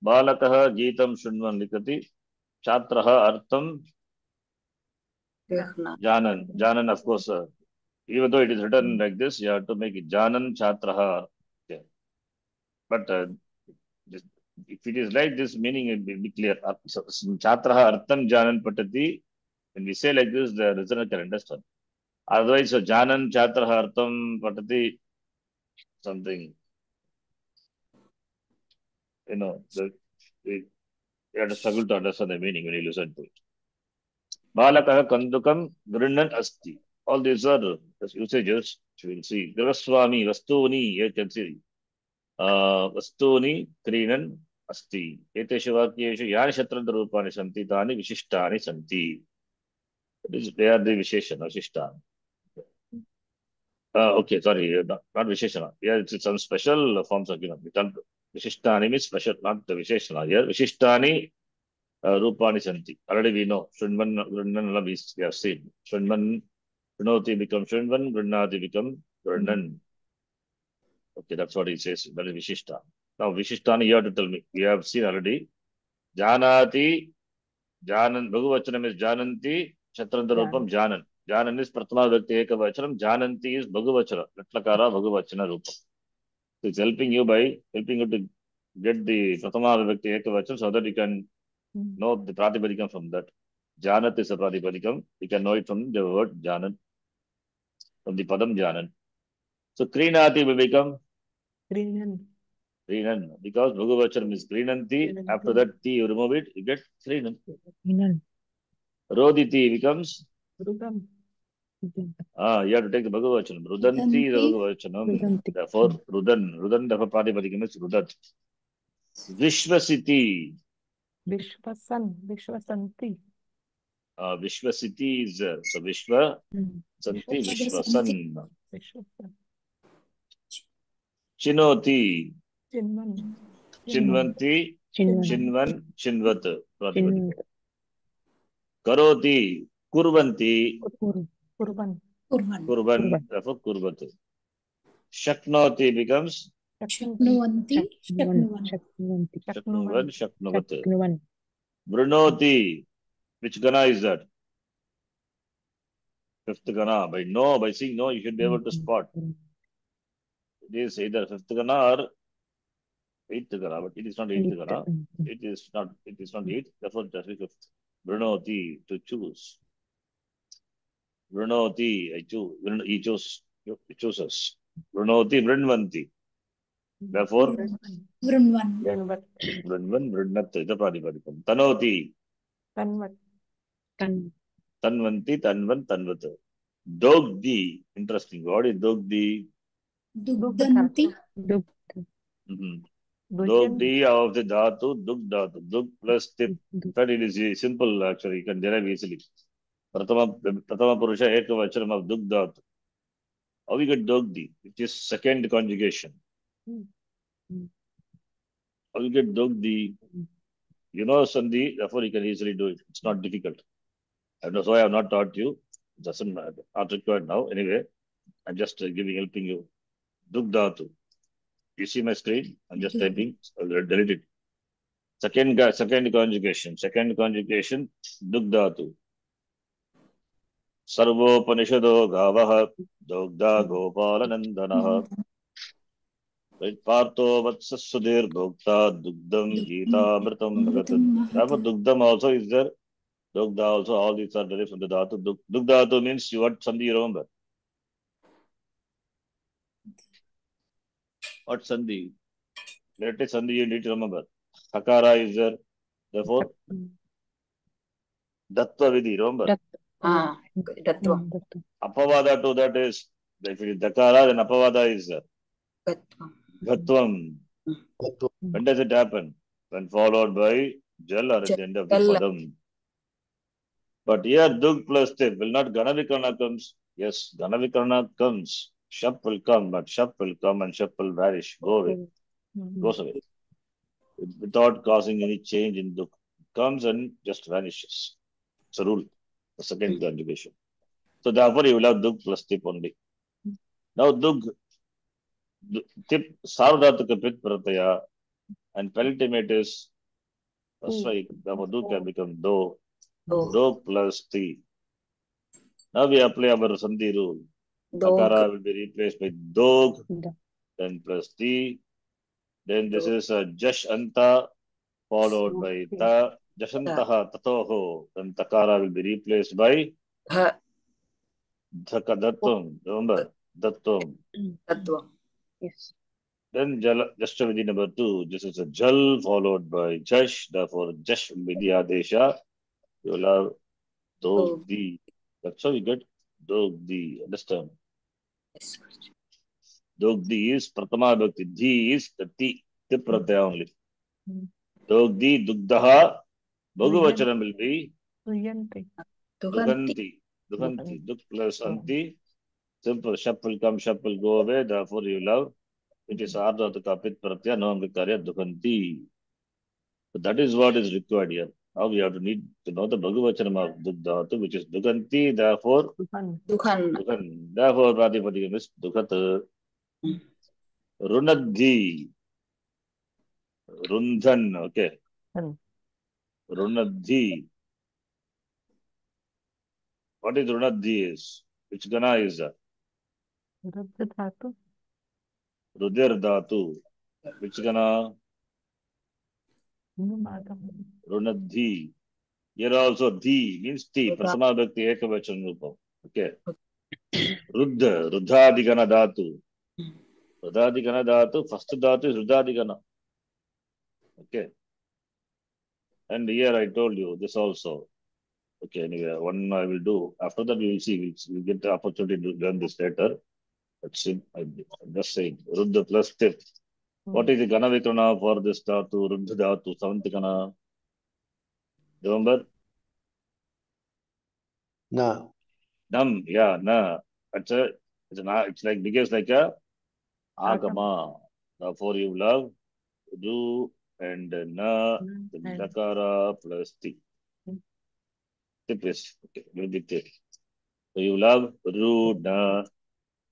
Balakah geetam shunvan likati. Chatraha artham janan, of course. Even though it is written like this, you have to make it Janan Chatraha. Okay. But if it is like this, meaning it will be clear. Chatraha Artham Janan Patati. When we say like this, the listener can understand. Otherwise, so Janan Chatraha Artham Patati, something, you have to struggle to understand the meaning when you listen to it. Balakaha Kandukam Grinnan Asti. All these are usages, you will see. Gravaswami, Vastuni, you can see. Vastuni, Krinan, Asti. Eteshu Vakyeshu, Yani Shatrandharupani Santi, Tani Vishishtani Santi. They are the Visheshana, Vishishtani. Okay, sorry, not Visheshana. Yeah, it's some special forms of given. Vishishtani means special, not the Visheshana. Here, Vishishtani Rupani Santi. Already we know. Shunman, Grunnan, we have seen. Shunman, Grunoti become Shunman, Grunnati become Grunnan. Okay, that's what he says. That is Vishishta. Now, Vishishtani, you have to tell me. We have seen already. Janati, Janan, Bhagavachanam is Jananti, Shatrandharupam Janan. Janan is Pratama Vyakti Ekavachanam. Jananti is Bhagavachana. Latlakara Bhagavachana Rupam. So it's helping you to get the Pratama Vyakti Ekavachanam so that you can know the Pratipadikam from that. Janat is a Pratipadikam. You can know it from the word Janan, from the Padam Janan. So Krinati will become Krinan, because Bhagavachanam is Krinanti. After that, Ti, you remove it, you get Krinan. Roditi becomes Rudam. You have to take the Bhagavachanam. Rudanti is the Bhagavachanam. Therefore, Rudan, therefore, Pratipadikam is Rudat. Vishvasiti. Vishwasanti. Vishvasiti is so Vishwa, Santi, Vishwasan. Chinoti. Chinvanti. Chinvan. Chinvat. Karoti. Kurvanti. Kurvan. Therefore, Kurvat. Shaknoti becomes Shaknuvanti. Shaknuvan. Brunoti. Which Gana is that? Fifth Gana. By seeing no, you should be able to spot. It is either fifth Gana or eighth Gana, but it is not eighth Gana. It is not eighth. Therefore, just be fifth. Brunoti, to choose. Vrinoti, I choose. He chooses. He chooses. Vrinoti, Vrinvanti. Therefore, Vrunvan. Vrinvat. Vrinvan, Vrinat, the Pradipadikam. Tanoti, Tanvat. Tan. Tanvanti, Tanvan, Tanvat. Dogdi, interesting. What is Dogdi? Dugdanti. Dug. Dogdi of the Dhatu, Dug Dhatu. Dug plus tip. In fact, it is simple actually. You can derive easily. Pratama Purusha Ekavachanam of Dug Dhatu. How we get Dogdi, which is second conjugation. How we get Dogdi? You know Sandhi, therefore you can easily do it. It's not difficult. And that's why I have not taught you. It doesn't matter. Not required now. Anyway, I'm just helping you. Dug Dhatu. You see my screen? I'm just typing. I'll delete it. Second conjugation. Second conjugation, Dug Dhatu. Sarvopanishado Gavaha Dogda Gopalanandanaha. Right? Partho Vatsas Sudhir Bhokta Dugdam Gita Mritam Bhagatan. Therefore, Dugdam also is there. Dugda also, all these are derived from the Dhatu. Dugdhatu means what Sandhi you remember? What Sandhi? Latest Sandhi you need to remember. Hakara is there. Therefore, Dattva Vidhi, remember? Dattvam. Apavada to that is, if it is Dakara, then Apavada is there. Gatvam. Gatvam. Gatvam. When does it happen? When followed by Jal or at the end of the Jal. Padam. But here Dug plus Tip, will not Ganavikarna comes? Yes, Ganavikarna comes. Shap will come, but Shap will come and Shap will vanish, go away, goes away. Without causing any change in Dug. Comes and just vanishes. It's a rule. The second conjugation. So therefore you will have Dug plus Tip only. Now Dug, Tip, Sarvadhataka Pit Prataya, and penultimate is first right. Therefore Dug can become Do. Do plus T. Now we apply our Sandhi rule. Dakara will be replaced by Dog, then plus T. Then this is a Jash Anta followed by Ta. Jashantaha Tatoho. Then Takara will be replaced by Dattum. Remember? Dattum. Dattvam. Yes. Then Jashtavidi number 2. This is a Jal followed by Jash. Therefore, Jash will be the Adesha. You will have Dogdi. That's how you get Dogdi. Understand? Yes. Dogdi is Pratama Bhakti. Di is the Ti. Tip Pratyaya only. Dogdi, Dugdaha. Bhagavachanam will be Duyanti. Duhanti. Duhanti. Duk plus Anti. Simple. Shap will come, Shap will go away. Therefore, you will have, it is Ardha to Kapit Pratyaya, Noam Vikarya, Duhanti. So that is what is required here. Now we have to need to know the Bhagavachanam of Dugdhatu, which is Duganti, therefore, Duhan. Dughan. Therefore, Pratipadikam is Dughat. Runadhi. Rundhan, okay. Runadhi. What is Runadhi is? Which Gana is that? Rudra Dhatu. Rudir Dhatu. Which Gana? Numadam. Runadhi. Here also Dhi means T. Prathama Bhakti Ekavachan Rupam. Okay. Ruddha. Ruddhadigana Dhatu. Ruddhadigana Dhatu. First Dhatu is Ruddhadigana. Okay. And here I told you this also. Okay, anyway, one I will do. After that, we will see. We'll get the opportunity to learn this later. That's it. I'm just saying. Ruddha plus Tip. What is the Gana Vikrana for this Dhatu? Ruddha Dhatu. Savantikana. Remember? Na. Nam. Yeah, na. It's like because like a Agama. Therefore, you love do and na. Then Dakara plus T. Tip is okay. We'll be tip. So you love Ru na.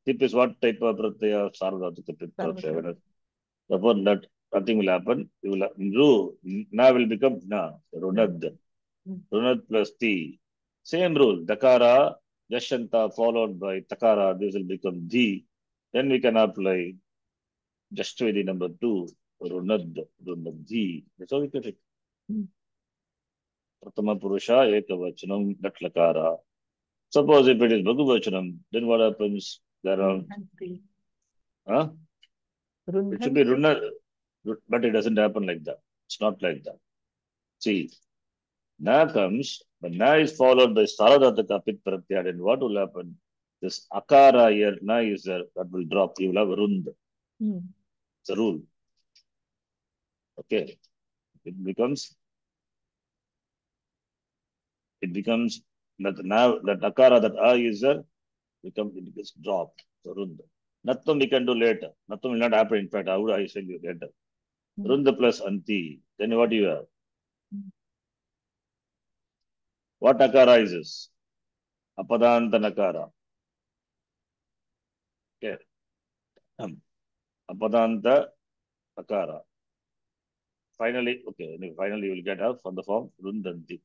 Tip is what type of pratyaya? Sarvadhataka Pit Pratyaya. Therefore, that nothing will happen. You will have Ru. Na will become na. Runad. Runad plus T. Same rule. Dakara, Jashanta followed by Takara. This will become D. Then we can apply Jashtavidi number 2. Runad. Runad D. That's how we get it. Pratama Purusha Ekavachanam Datlakara. Suppose if it is Bhagavachanam, then what happens? There are, Rundhanti. huh? It should be Rundhanti. Runna, but it doesn't happen like that. It's not like that. See, Na comes, but Na is followed by Saradhataka Apit Pratyaya, then what will happen? This Akara here, Na is there, that will drop. You will have Rund. It's a rule. Okay. It becomes that now that Akara, that A is there, it gets dropped. So Rund. Nothing we can do later. Nothing will not happen. In fact, I would tell you later. Rund plus Anti. Then what do you have? What Akara is this? Apadanta Nakara. Okay. Apadanta Akara. Finally, okay, finally you will get out from the form Rundanti.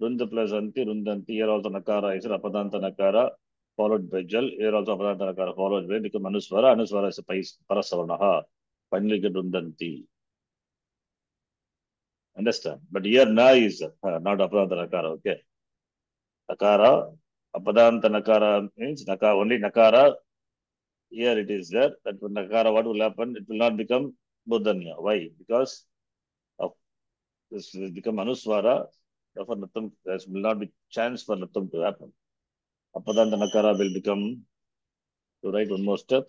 Runda plus Anti, Rundanti. Here also Nakara is Apadanta Nakara followed by Jal. Here also Apadanta Nakara followed by become Anuswara. Anuswara is a Parasavanaha. Finally get Rundanti. Understand? But here Na is not Apadanta Nakara. Okay. Nakara, Apadanta Nakara means only Nakara. Here it is there. That Nakara, what will happen? It will not become Buddhanya. Why? Because of this will become Anuswara. Therefore, Nattam, there will not be chance for Nattam to happen. Apadanta Nakara will become, to write one more step,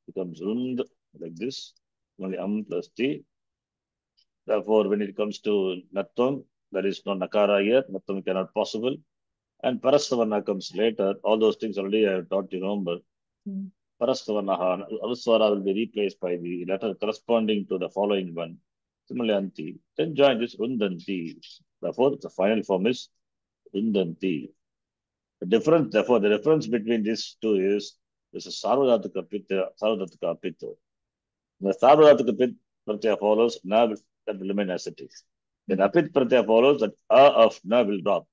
becomes Rund like this. Only plus T. Therefore, when it comes to Nattam, there is no Nakara here. Nattam cannot possible. And Parastavana comes later. All those things already I have taught you, remember. Parastavanaha, Anuswara will be replaced by the letter corresponding to the following one. Similarly, Anti. Then join this Rundanti. Therefore, the final form is Rundanti. Therefore, the difference between these two is this is Sarvadhataka Pitta, Sarvadhataka Pitta. The Sarvadhataka Pratyaya follows, Na that will remain as it is. Then Apit Pratyaya follows, that A of Na will drop.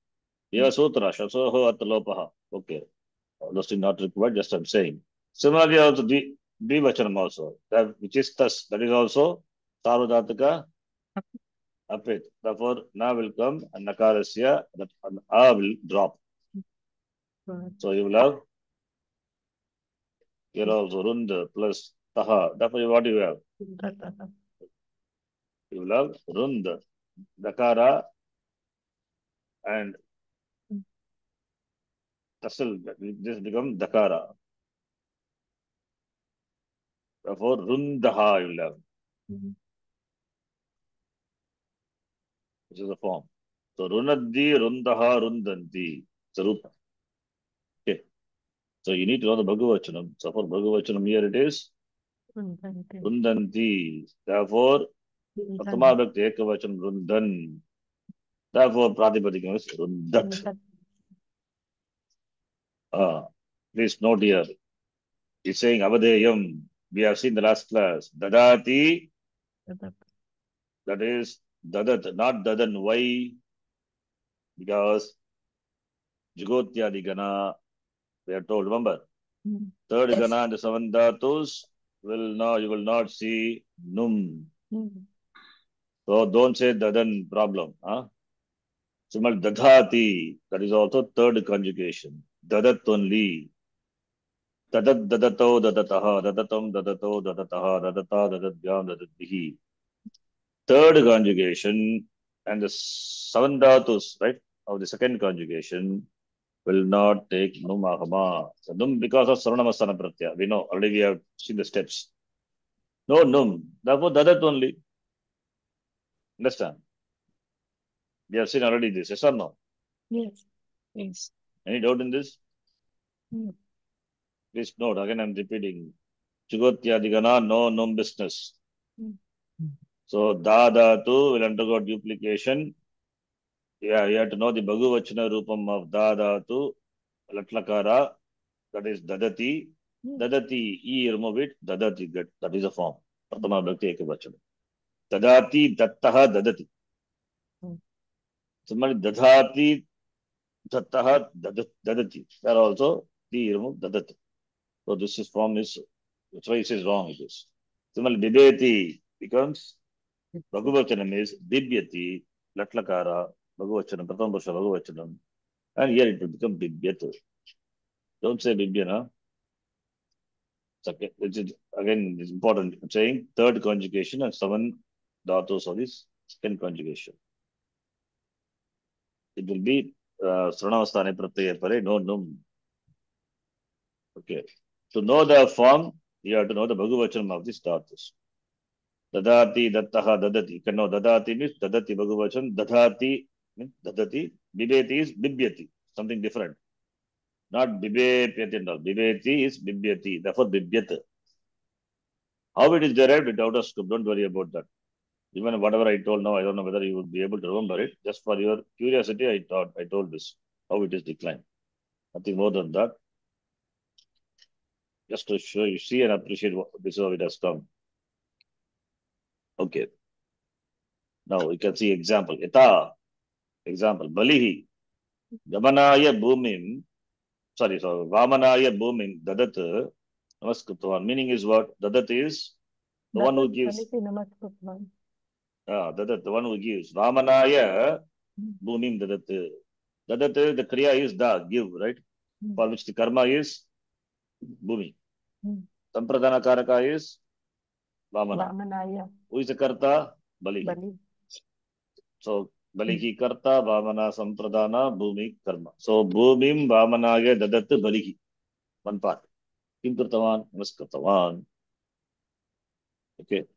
Here Sutra, Shasoho Atalopaha. Okay. Those things not required, just I'm saying. Similarly, also Dvivachanam also, which is thus, that is also Sarvadhataka Apit. Therefore, Na will come and Nakarasya, that A will drop. So you will have here also Rund plus Taha. Therefore, what do you have? You will have Rund, Dakara, and Tasil. This becomes Dakara. Therefore, Rundaha you will have. This is the form. So, Runaddi, Rundaha, Rundanti. It's a rupa. Okay. So, you need to know the Bhagavachanam. So, for Bhagavachanam, here it is Rundanti. Therefore, Pratama Bhakti Ekavachanam Rundan. Therefore, Pratipadikam is Rundat. Please note here. He's saying Avadeyam. We have seen the last class. Dadati. That is Dadat, not Dadan. Why? Because Jugotyadi Gana, we are told, remember? Third Yes. Gana and the seven Dhatus you will not see Num. So don't say Dadan problem. Similar Dadhati, that is also third conjugation. Dadat only. Dadat Dadato Dadataha, Dadatam Dadato Dadataha, Dadata Dadatvyam Dadatvihi. Third conjugation and the seven dhatus, right, of the second conjugation will not take Num Ahama. So Num because of Sarvanamasthana Pratyaya. We know, already we have seen the steps. No Num. Therefore, Dadat only. Understand? We have seen already this, yes or no? Yes. Any doubt in this? Please note, again I'm repeating. Jugotyadhigana, no Num business. So Dadatu will undergo duplication. Yeah, you have to know the Bhagavachana Rupam of Dadatu, Latlakara, that is Dadati. Dadati, E remove it, Dadati, that is a form. Pratama Bhakti Ekavachana. Dadati, Dattaha, Dadati. Similarly, Dadhati, Dattaha, Dadati. There also, T remove Dadati. So this is form is, that's why it says wrong it is. Similarly, Bibeti becomes, Bhagavachanam is Dibyati, Latlakara, Bhagavachanam, Prathama Bhagavachanam. And here it will become Bibyat. Don't say Bibyana. Okay. Which is again it's important. I'm saying third conjugation and 7 dhatus of this second conjugation. It will be Sranavasthane Pratyaya Pare, no num. Okay. To know the form, you have to know the Bhagavachanam of these dhatus. Dadati, dattaha, dadati. You can know dadati means dadati Bhagavachan, dadati means dadati. Bibeti is bibyati, something different. Not bibepyati and all. Bibeti is bibyati, therefore bibyat. How it is derived, it's out of scope. Don't worry about that. Even whatever I told now, I don't know whether you would be able to remember it. Just for your curiosity, I told this, how it is declined. Nothing more than that. Just to show you, see and appreciate what, this is how it has come. Okay. Now we can see example. Ita. Example. Balihi. Gamanaya bhumim. Sorry. Vamanaya bhumim. Dadat. Namaskritvan. Meaning is what? Dadat is the one who gives. Namaskritvan. Dadat, the one who gives. Vamanaya bhumim dadat. Dadat, the kriya is da, give, right? For which the karma is bhumi. Sampradana karaka is Vamana. Vamanaya. Who is the karta? Bali. Bali. So, Balihi karta, Vamana sampradana, bhumi karma. So, bhumim Vamanaya dadat balihi. One part. Kim kritavan, namaskritvan. Okay.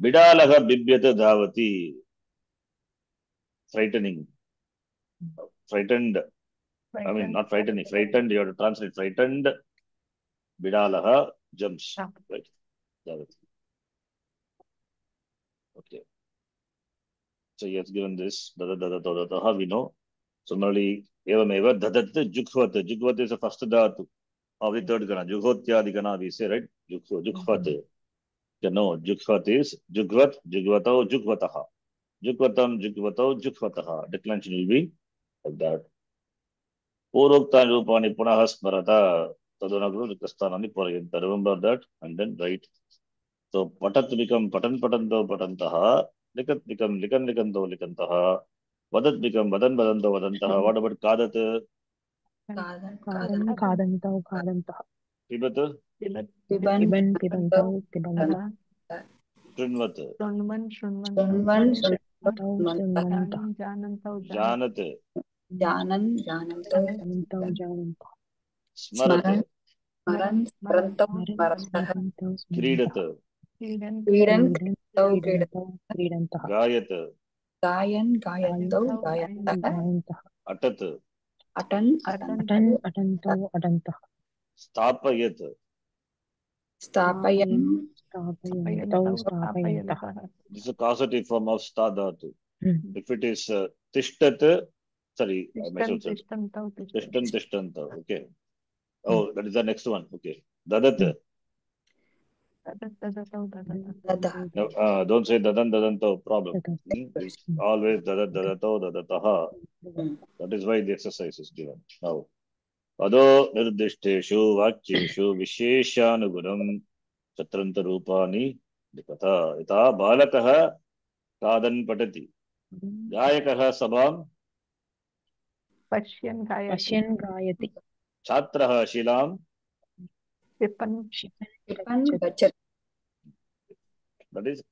Bidalaha bibyata dhavati. Frightening. Frightened. I mean, not frightening. Frightened, you have to translate. Frightened. Bidalaha jumps. Right. Dhavati. Okay. So he has given this. Dadat, dadat, dadataha, we know. Similarly, evameva, dadat, jukhvat. Jukhvat is the first dhatu of the third gana. Jughotyadi gana, we say, right? Jukhvat. You know, jukhvat is jugvat, jugvatau, jugvataha. Jugvatam, jugvatau, jugvataha. Declension will be like that. Purukta rupani punaha smarata. Tadunagru rikasthanani parayanta. Remember that and then write. So patat become patan patanto patantaha. Likat become likan likanto likantaha. Vadat become vadan vadanto vadantaha. What about kadat? Kadan, kadantau, kadantah. Pibat? Piban, pibantau, pibantah. Shrinvat? Shunvan, shunvan. Tau, sunmantah. Janantau, Janat? Janan, janantau, Janantau, janantah. Smarat? smaran, smarantau, Maran, smarantah, smarantau, Kridat? smarantah. Kridan, kridan, Kridan, kritau, kridantau, kridantah. Gayat? gayan, gayantau, gayantah, Gayantah. Atat? atan, Atan, atantau, atantah. Stapayat? stapayan, Stapayantau, stapayantah. This is a causative form of sta dhatu. If it is tishtat, sorry, I should say tishtantau, tishtanta. Okay. Oh, that is the next one. Okay. Dadat. dadatau. No, don't say dadan dadanto. Problem. It's always dadat dadato dadataha. That is why the exercise is given. Now, ado nirdishteshu vakyeshu visheshanugunam chatranta rupani dikata. Ita balakaha kadan patati. Gayakaha sabam. Pashyan gayati. Pashyan gayati. Chatraha shilam. Pipan. pipan, gachat, That is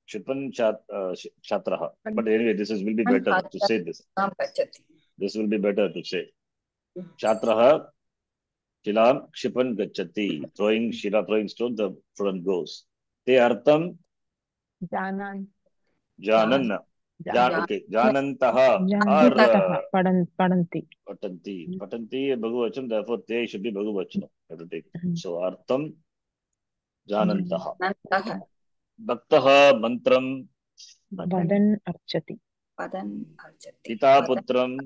Shipan Chatraha. But anyway, this will be better to say this. gachati. This will be better to say. Chatraha Shilam Shipan Gachati. Throwing Shila, throwing stone, the student goes. Te Artham Janan. Janan. Okay. Janantaha. Janantah. Padanti. Patanti. Patanti Bhagavachan, therefore they should be Bhagavachan. Have to take. So Artham Janantaha. Nantaha, Bhaktaha Mantram Vadan archati. padan, archati. Pita Putram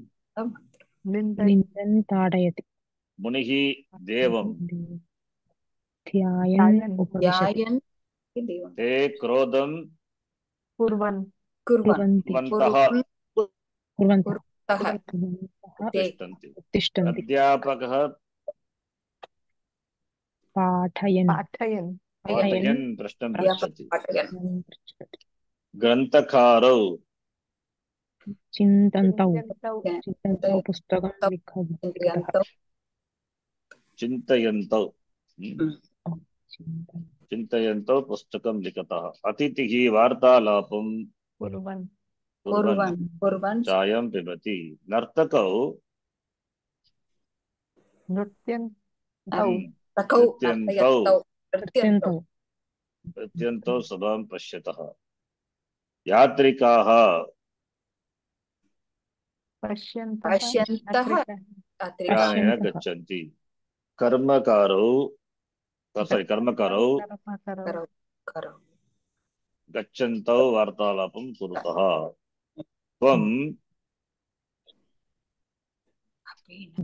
Nindan tadayati. Munihi Devam Dhyayan upavishati. Yayan, devam. Te Krodam Kurvan. Kurvan, Kurvanti. Vantaha Kurvantah. taha, te, Tishtanti. Tishtanti. Adhyapakaha Pathayan. Pathayan. Patayan Prashnam Prachati. patayan, Granthakaro चिन्तन्तौ चिन्तयन्तौ चिन्तन्तौ पुस्तकं लिखतः चिन्तयन्तौ चिन्तन् चिन्तयन्तौ पुस्तकं लिखतः अतिथिः वार्तालापं कुर्वन् कुर्वन् कुर्वन् चायं पिबति नर्तकौ नृत्यन्तौ नृत्यन्तौ नृत्यन्तौ सभां पश्यतः यात्रिकाः पश्यन्तः यानेन गच्छन्ति कर्मकारौ गच्छन्तौ वार्तालापं कुरुतः त्वं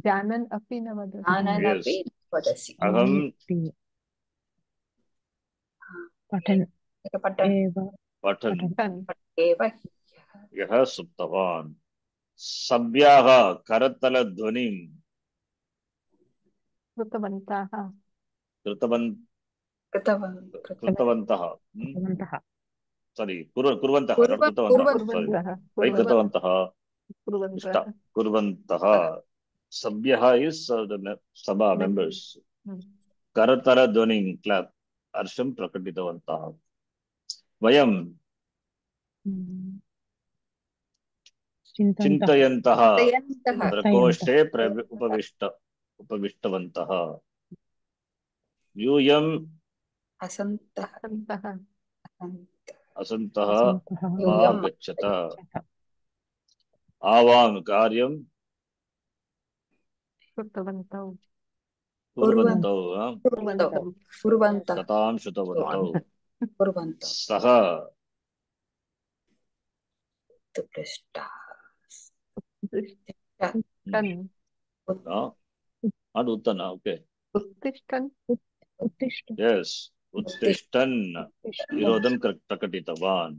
जानन् अपि न जाननपि वदसि अहं पठन् एव पठन् एव यः सुप्तवान् सभ्याः करतलध्वनिं कृतवन्तः कृतवन्तः सारी कुर्वन्तः not कृतवन्तः sorry कृतवन्तः कुर्वन्तः सभ्यः is the सभा members करतलध्वनिं clap हर्षं प्रकटितवन्तः वयं चिन्तयन्तः प्रकोष्ठे उपविष्टवन्तः यूयम् असन्तः मा गच्छत आवां कार्यं कृतवन्तौ कुर्वन्तौ कथां श्रुतवन्तौ सः उत्तन ओके यस उत्तिष्ठन् विरोधं प्रकटितवान्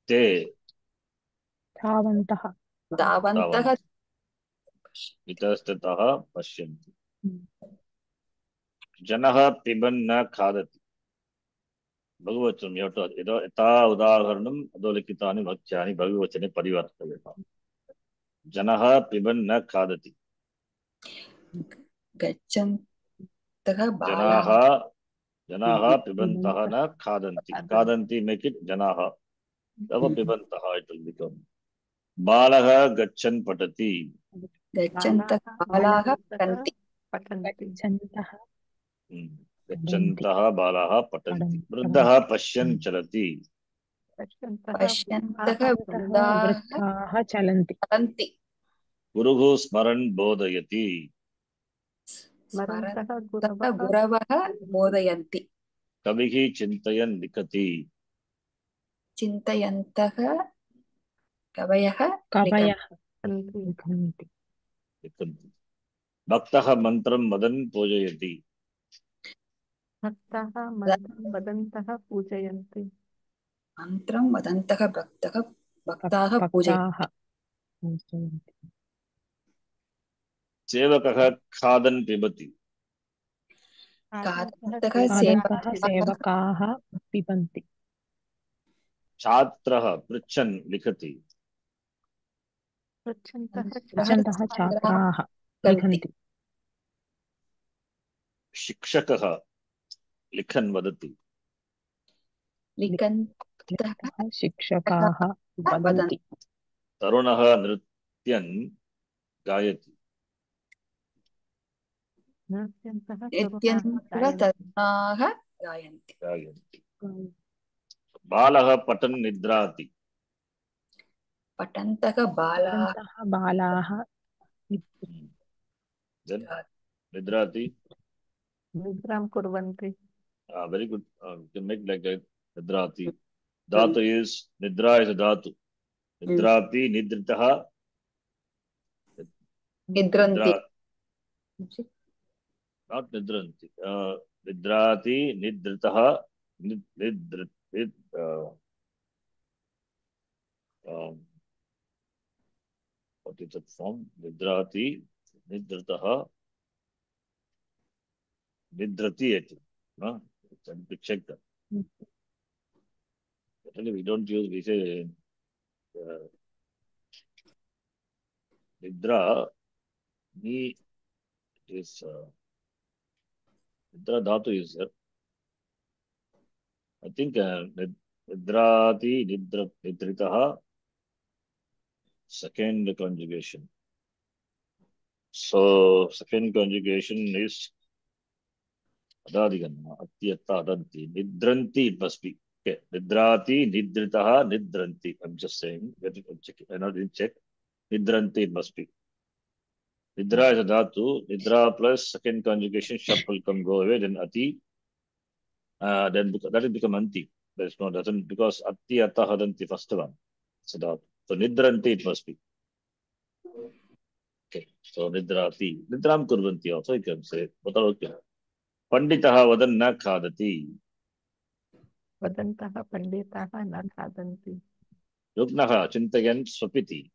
ते धावन्तः इतस्ततः पश्यन्ति जनः पिबन् न खादति बहुवचनं यथा उदाहरणम् अधोलिखितानि वाक्यानि बहुवचने परिवर्तयेत् जनः पिबन् न खादति जनाः पिबन्तः न खादन्ति खादन्ति मेक इट जनाः तव पिबन्तः इट विल बिकम बालः गच्छन् पठति गच्छन्तः बालाः पठन्ति वृद्धः पश्यन् चलति वृद्धाः चलन्ति गुरुः स्मरन् बोधयति गुरवः बोधयन्ति कविः चिन्तयन् लिखति चिन्तयन्तः कवयः लिखन्ति भक्तः मन्त्रं वदन् पूजयति भक्ताः मन्त्रं वदन्तः पूजयन्ति मन्त्रं वदन्तः भक्ताः पूजयन्ति सेवकः खादन् पिबति सेवकाः पिबन्ति छात्रः पृच्छन् लिखति पृच्छन्तः छात्राः लिखन्ति शिक्षकः लिखन् वदति शिक्षकाः वदन्ति तरुणः नृत्यन् गायति तरुणाः गायन्ति बालः पठन् निद्राति पठन्तः बालाः निद्राति निद्रां कुर्वन्ति very good you can make like that nidrati dhatu is nidra is a dhatu nidrati nidritah निद्रन्ति not nidranti nidrati nidritah nidrit what is that form nidrati nidritah nidrati eti check that we don't use we say Nidra, ni is Nidra dhatu is there. I think Nidrati, Nidritaha, second conjugation. So second conjugation is Adadiganna, Atyatta, Adanti. Nidranti it must be. Okay. Nidrati, Nidritaha, Nidranti. I'm just saying. I didn't check. Nidranti it must be. Nidra is a dhatu. Nidra plus second conjugation, shap will come go away. Then ati. Then that will become anti. There's no doesn't because ati atta hadanti first one. It's a dhatu. So nidranti it must be. Okay. So nidrati. Nidram kurvanti also you can say. But okay. Panditaha vadan na khadati. वदन्तः पण्डिताः न खादन्ति Rugnaha chintayan swapiti.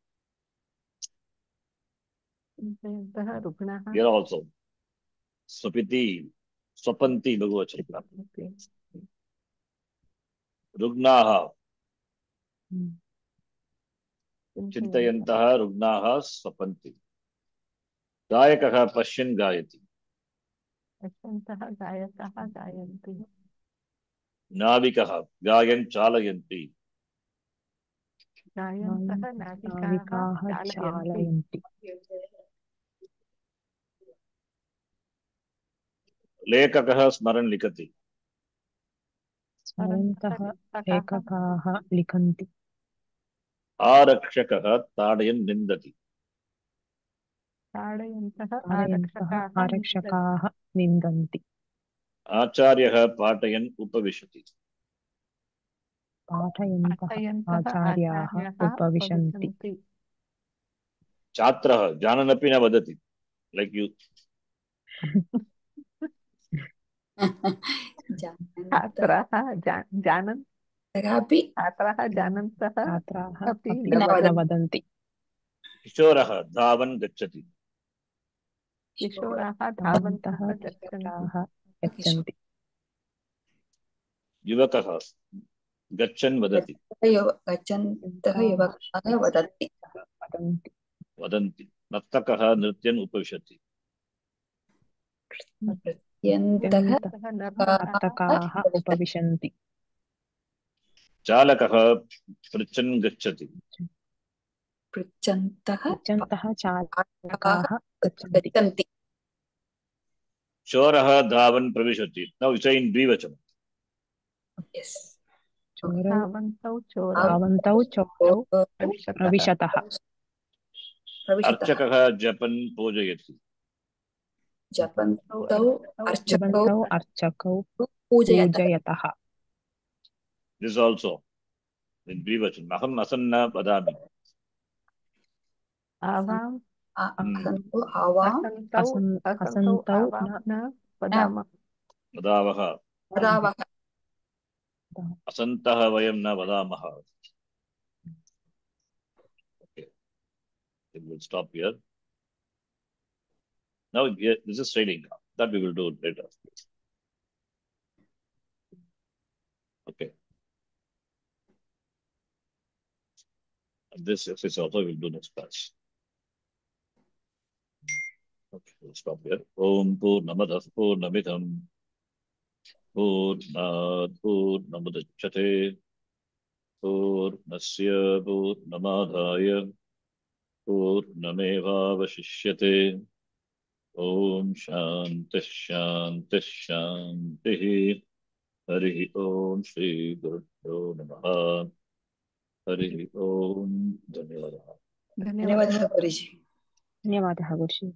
चिन्तयन्तः रुग्णाः Here also. Swapiti. Swapanti Bhagavachana. Rugnaha. Chintayantaha Rugnaha Swapanti. Gayakaha Pashyan Gayati. पश्यन्तः गायकाः गायन्ति Navikaha Gayan Chalayanti. गायन्तः नाविकाः नाविकाः चालयन्ति चालयन्ति Lekakaha Smaran Likati. स्मरन्तः लेखकाः लिखन्ति Arakshakaha Tadayan Nindati. ताडयन्तः ताडयन्तः आरक्षकाः आरक्षकाः निन्दन्ति Acharyaha Patayan Upavishati. पाठयन्तः पाठयन्तः आचार्याः आचार्याः उपविशन्ति उपविशन्ति Chatraha Jananapi na Vadati. Like you. छात्राः जानन् छात्राः जानन्तः छात्राः अपि अपि न न वदन्ति Kishoraha Dhavan Gachati. किशोराः धावन्तः धावन्तः किशोराः गच्छन्ति Yuvakaha Gachan Vadati. गच्छन्तः युवकाः वदन्ति वदन्ति Vadanti. Nattakaha Nrityan Upavishati. यन्तः नर्तकाः उपविशन्ति Chalakaha Prichan Gachati. पृच्छन्तः गच्छन्तः चालकाः गच्छन्ति गच्छन्ति Choraha Dhavan Pravishati. Now you say in Dvivachana. Yes. धावन्तौ चोरौ धावन्तौ चोरौ प्रविशतः प्रविशतः Archakaha Japan Pujayati. जपन्तौ अर्चकौ जपन्तौ अर्चकौ पूजयन्तः पूजयतः This also in Dvivachana. Aham asanna vadami. आवाम् असन्तौ आवाम् असन्तौ आवाम् न वदामः Vadavaha. वदावः Asantaha vayam na vadamaha. Okay. Then we'll stop here. Now this is training. That we will do later. Okay. And this exercise also we'll do next class. Okay, we'll stop here. Om Purnamadah Purnamidham Purnat Purnamudachyate Purnasya Purnamadhaya Purnamevavashishyate Om Shanti Shanti Shanti Hari Om Shri Guru Namaha Hari Om Dhanyavadah. धन्यवादः गुरुजी धन्यवादः गुरुजी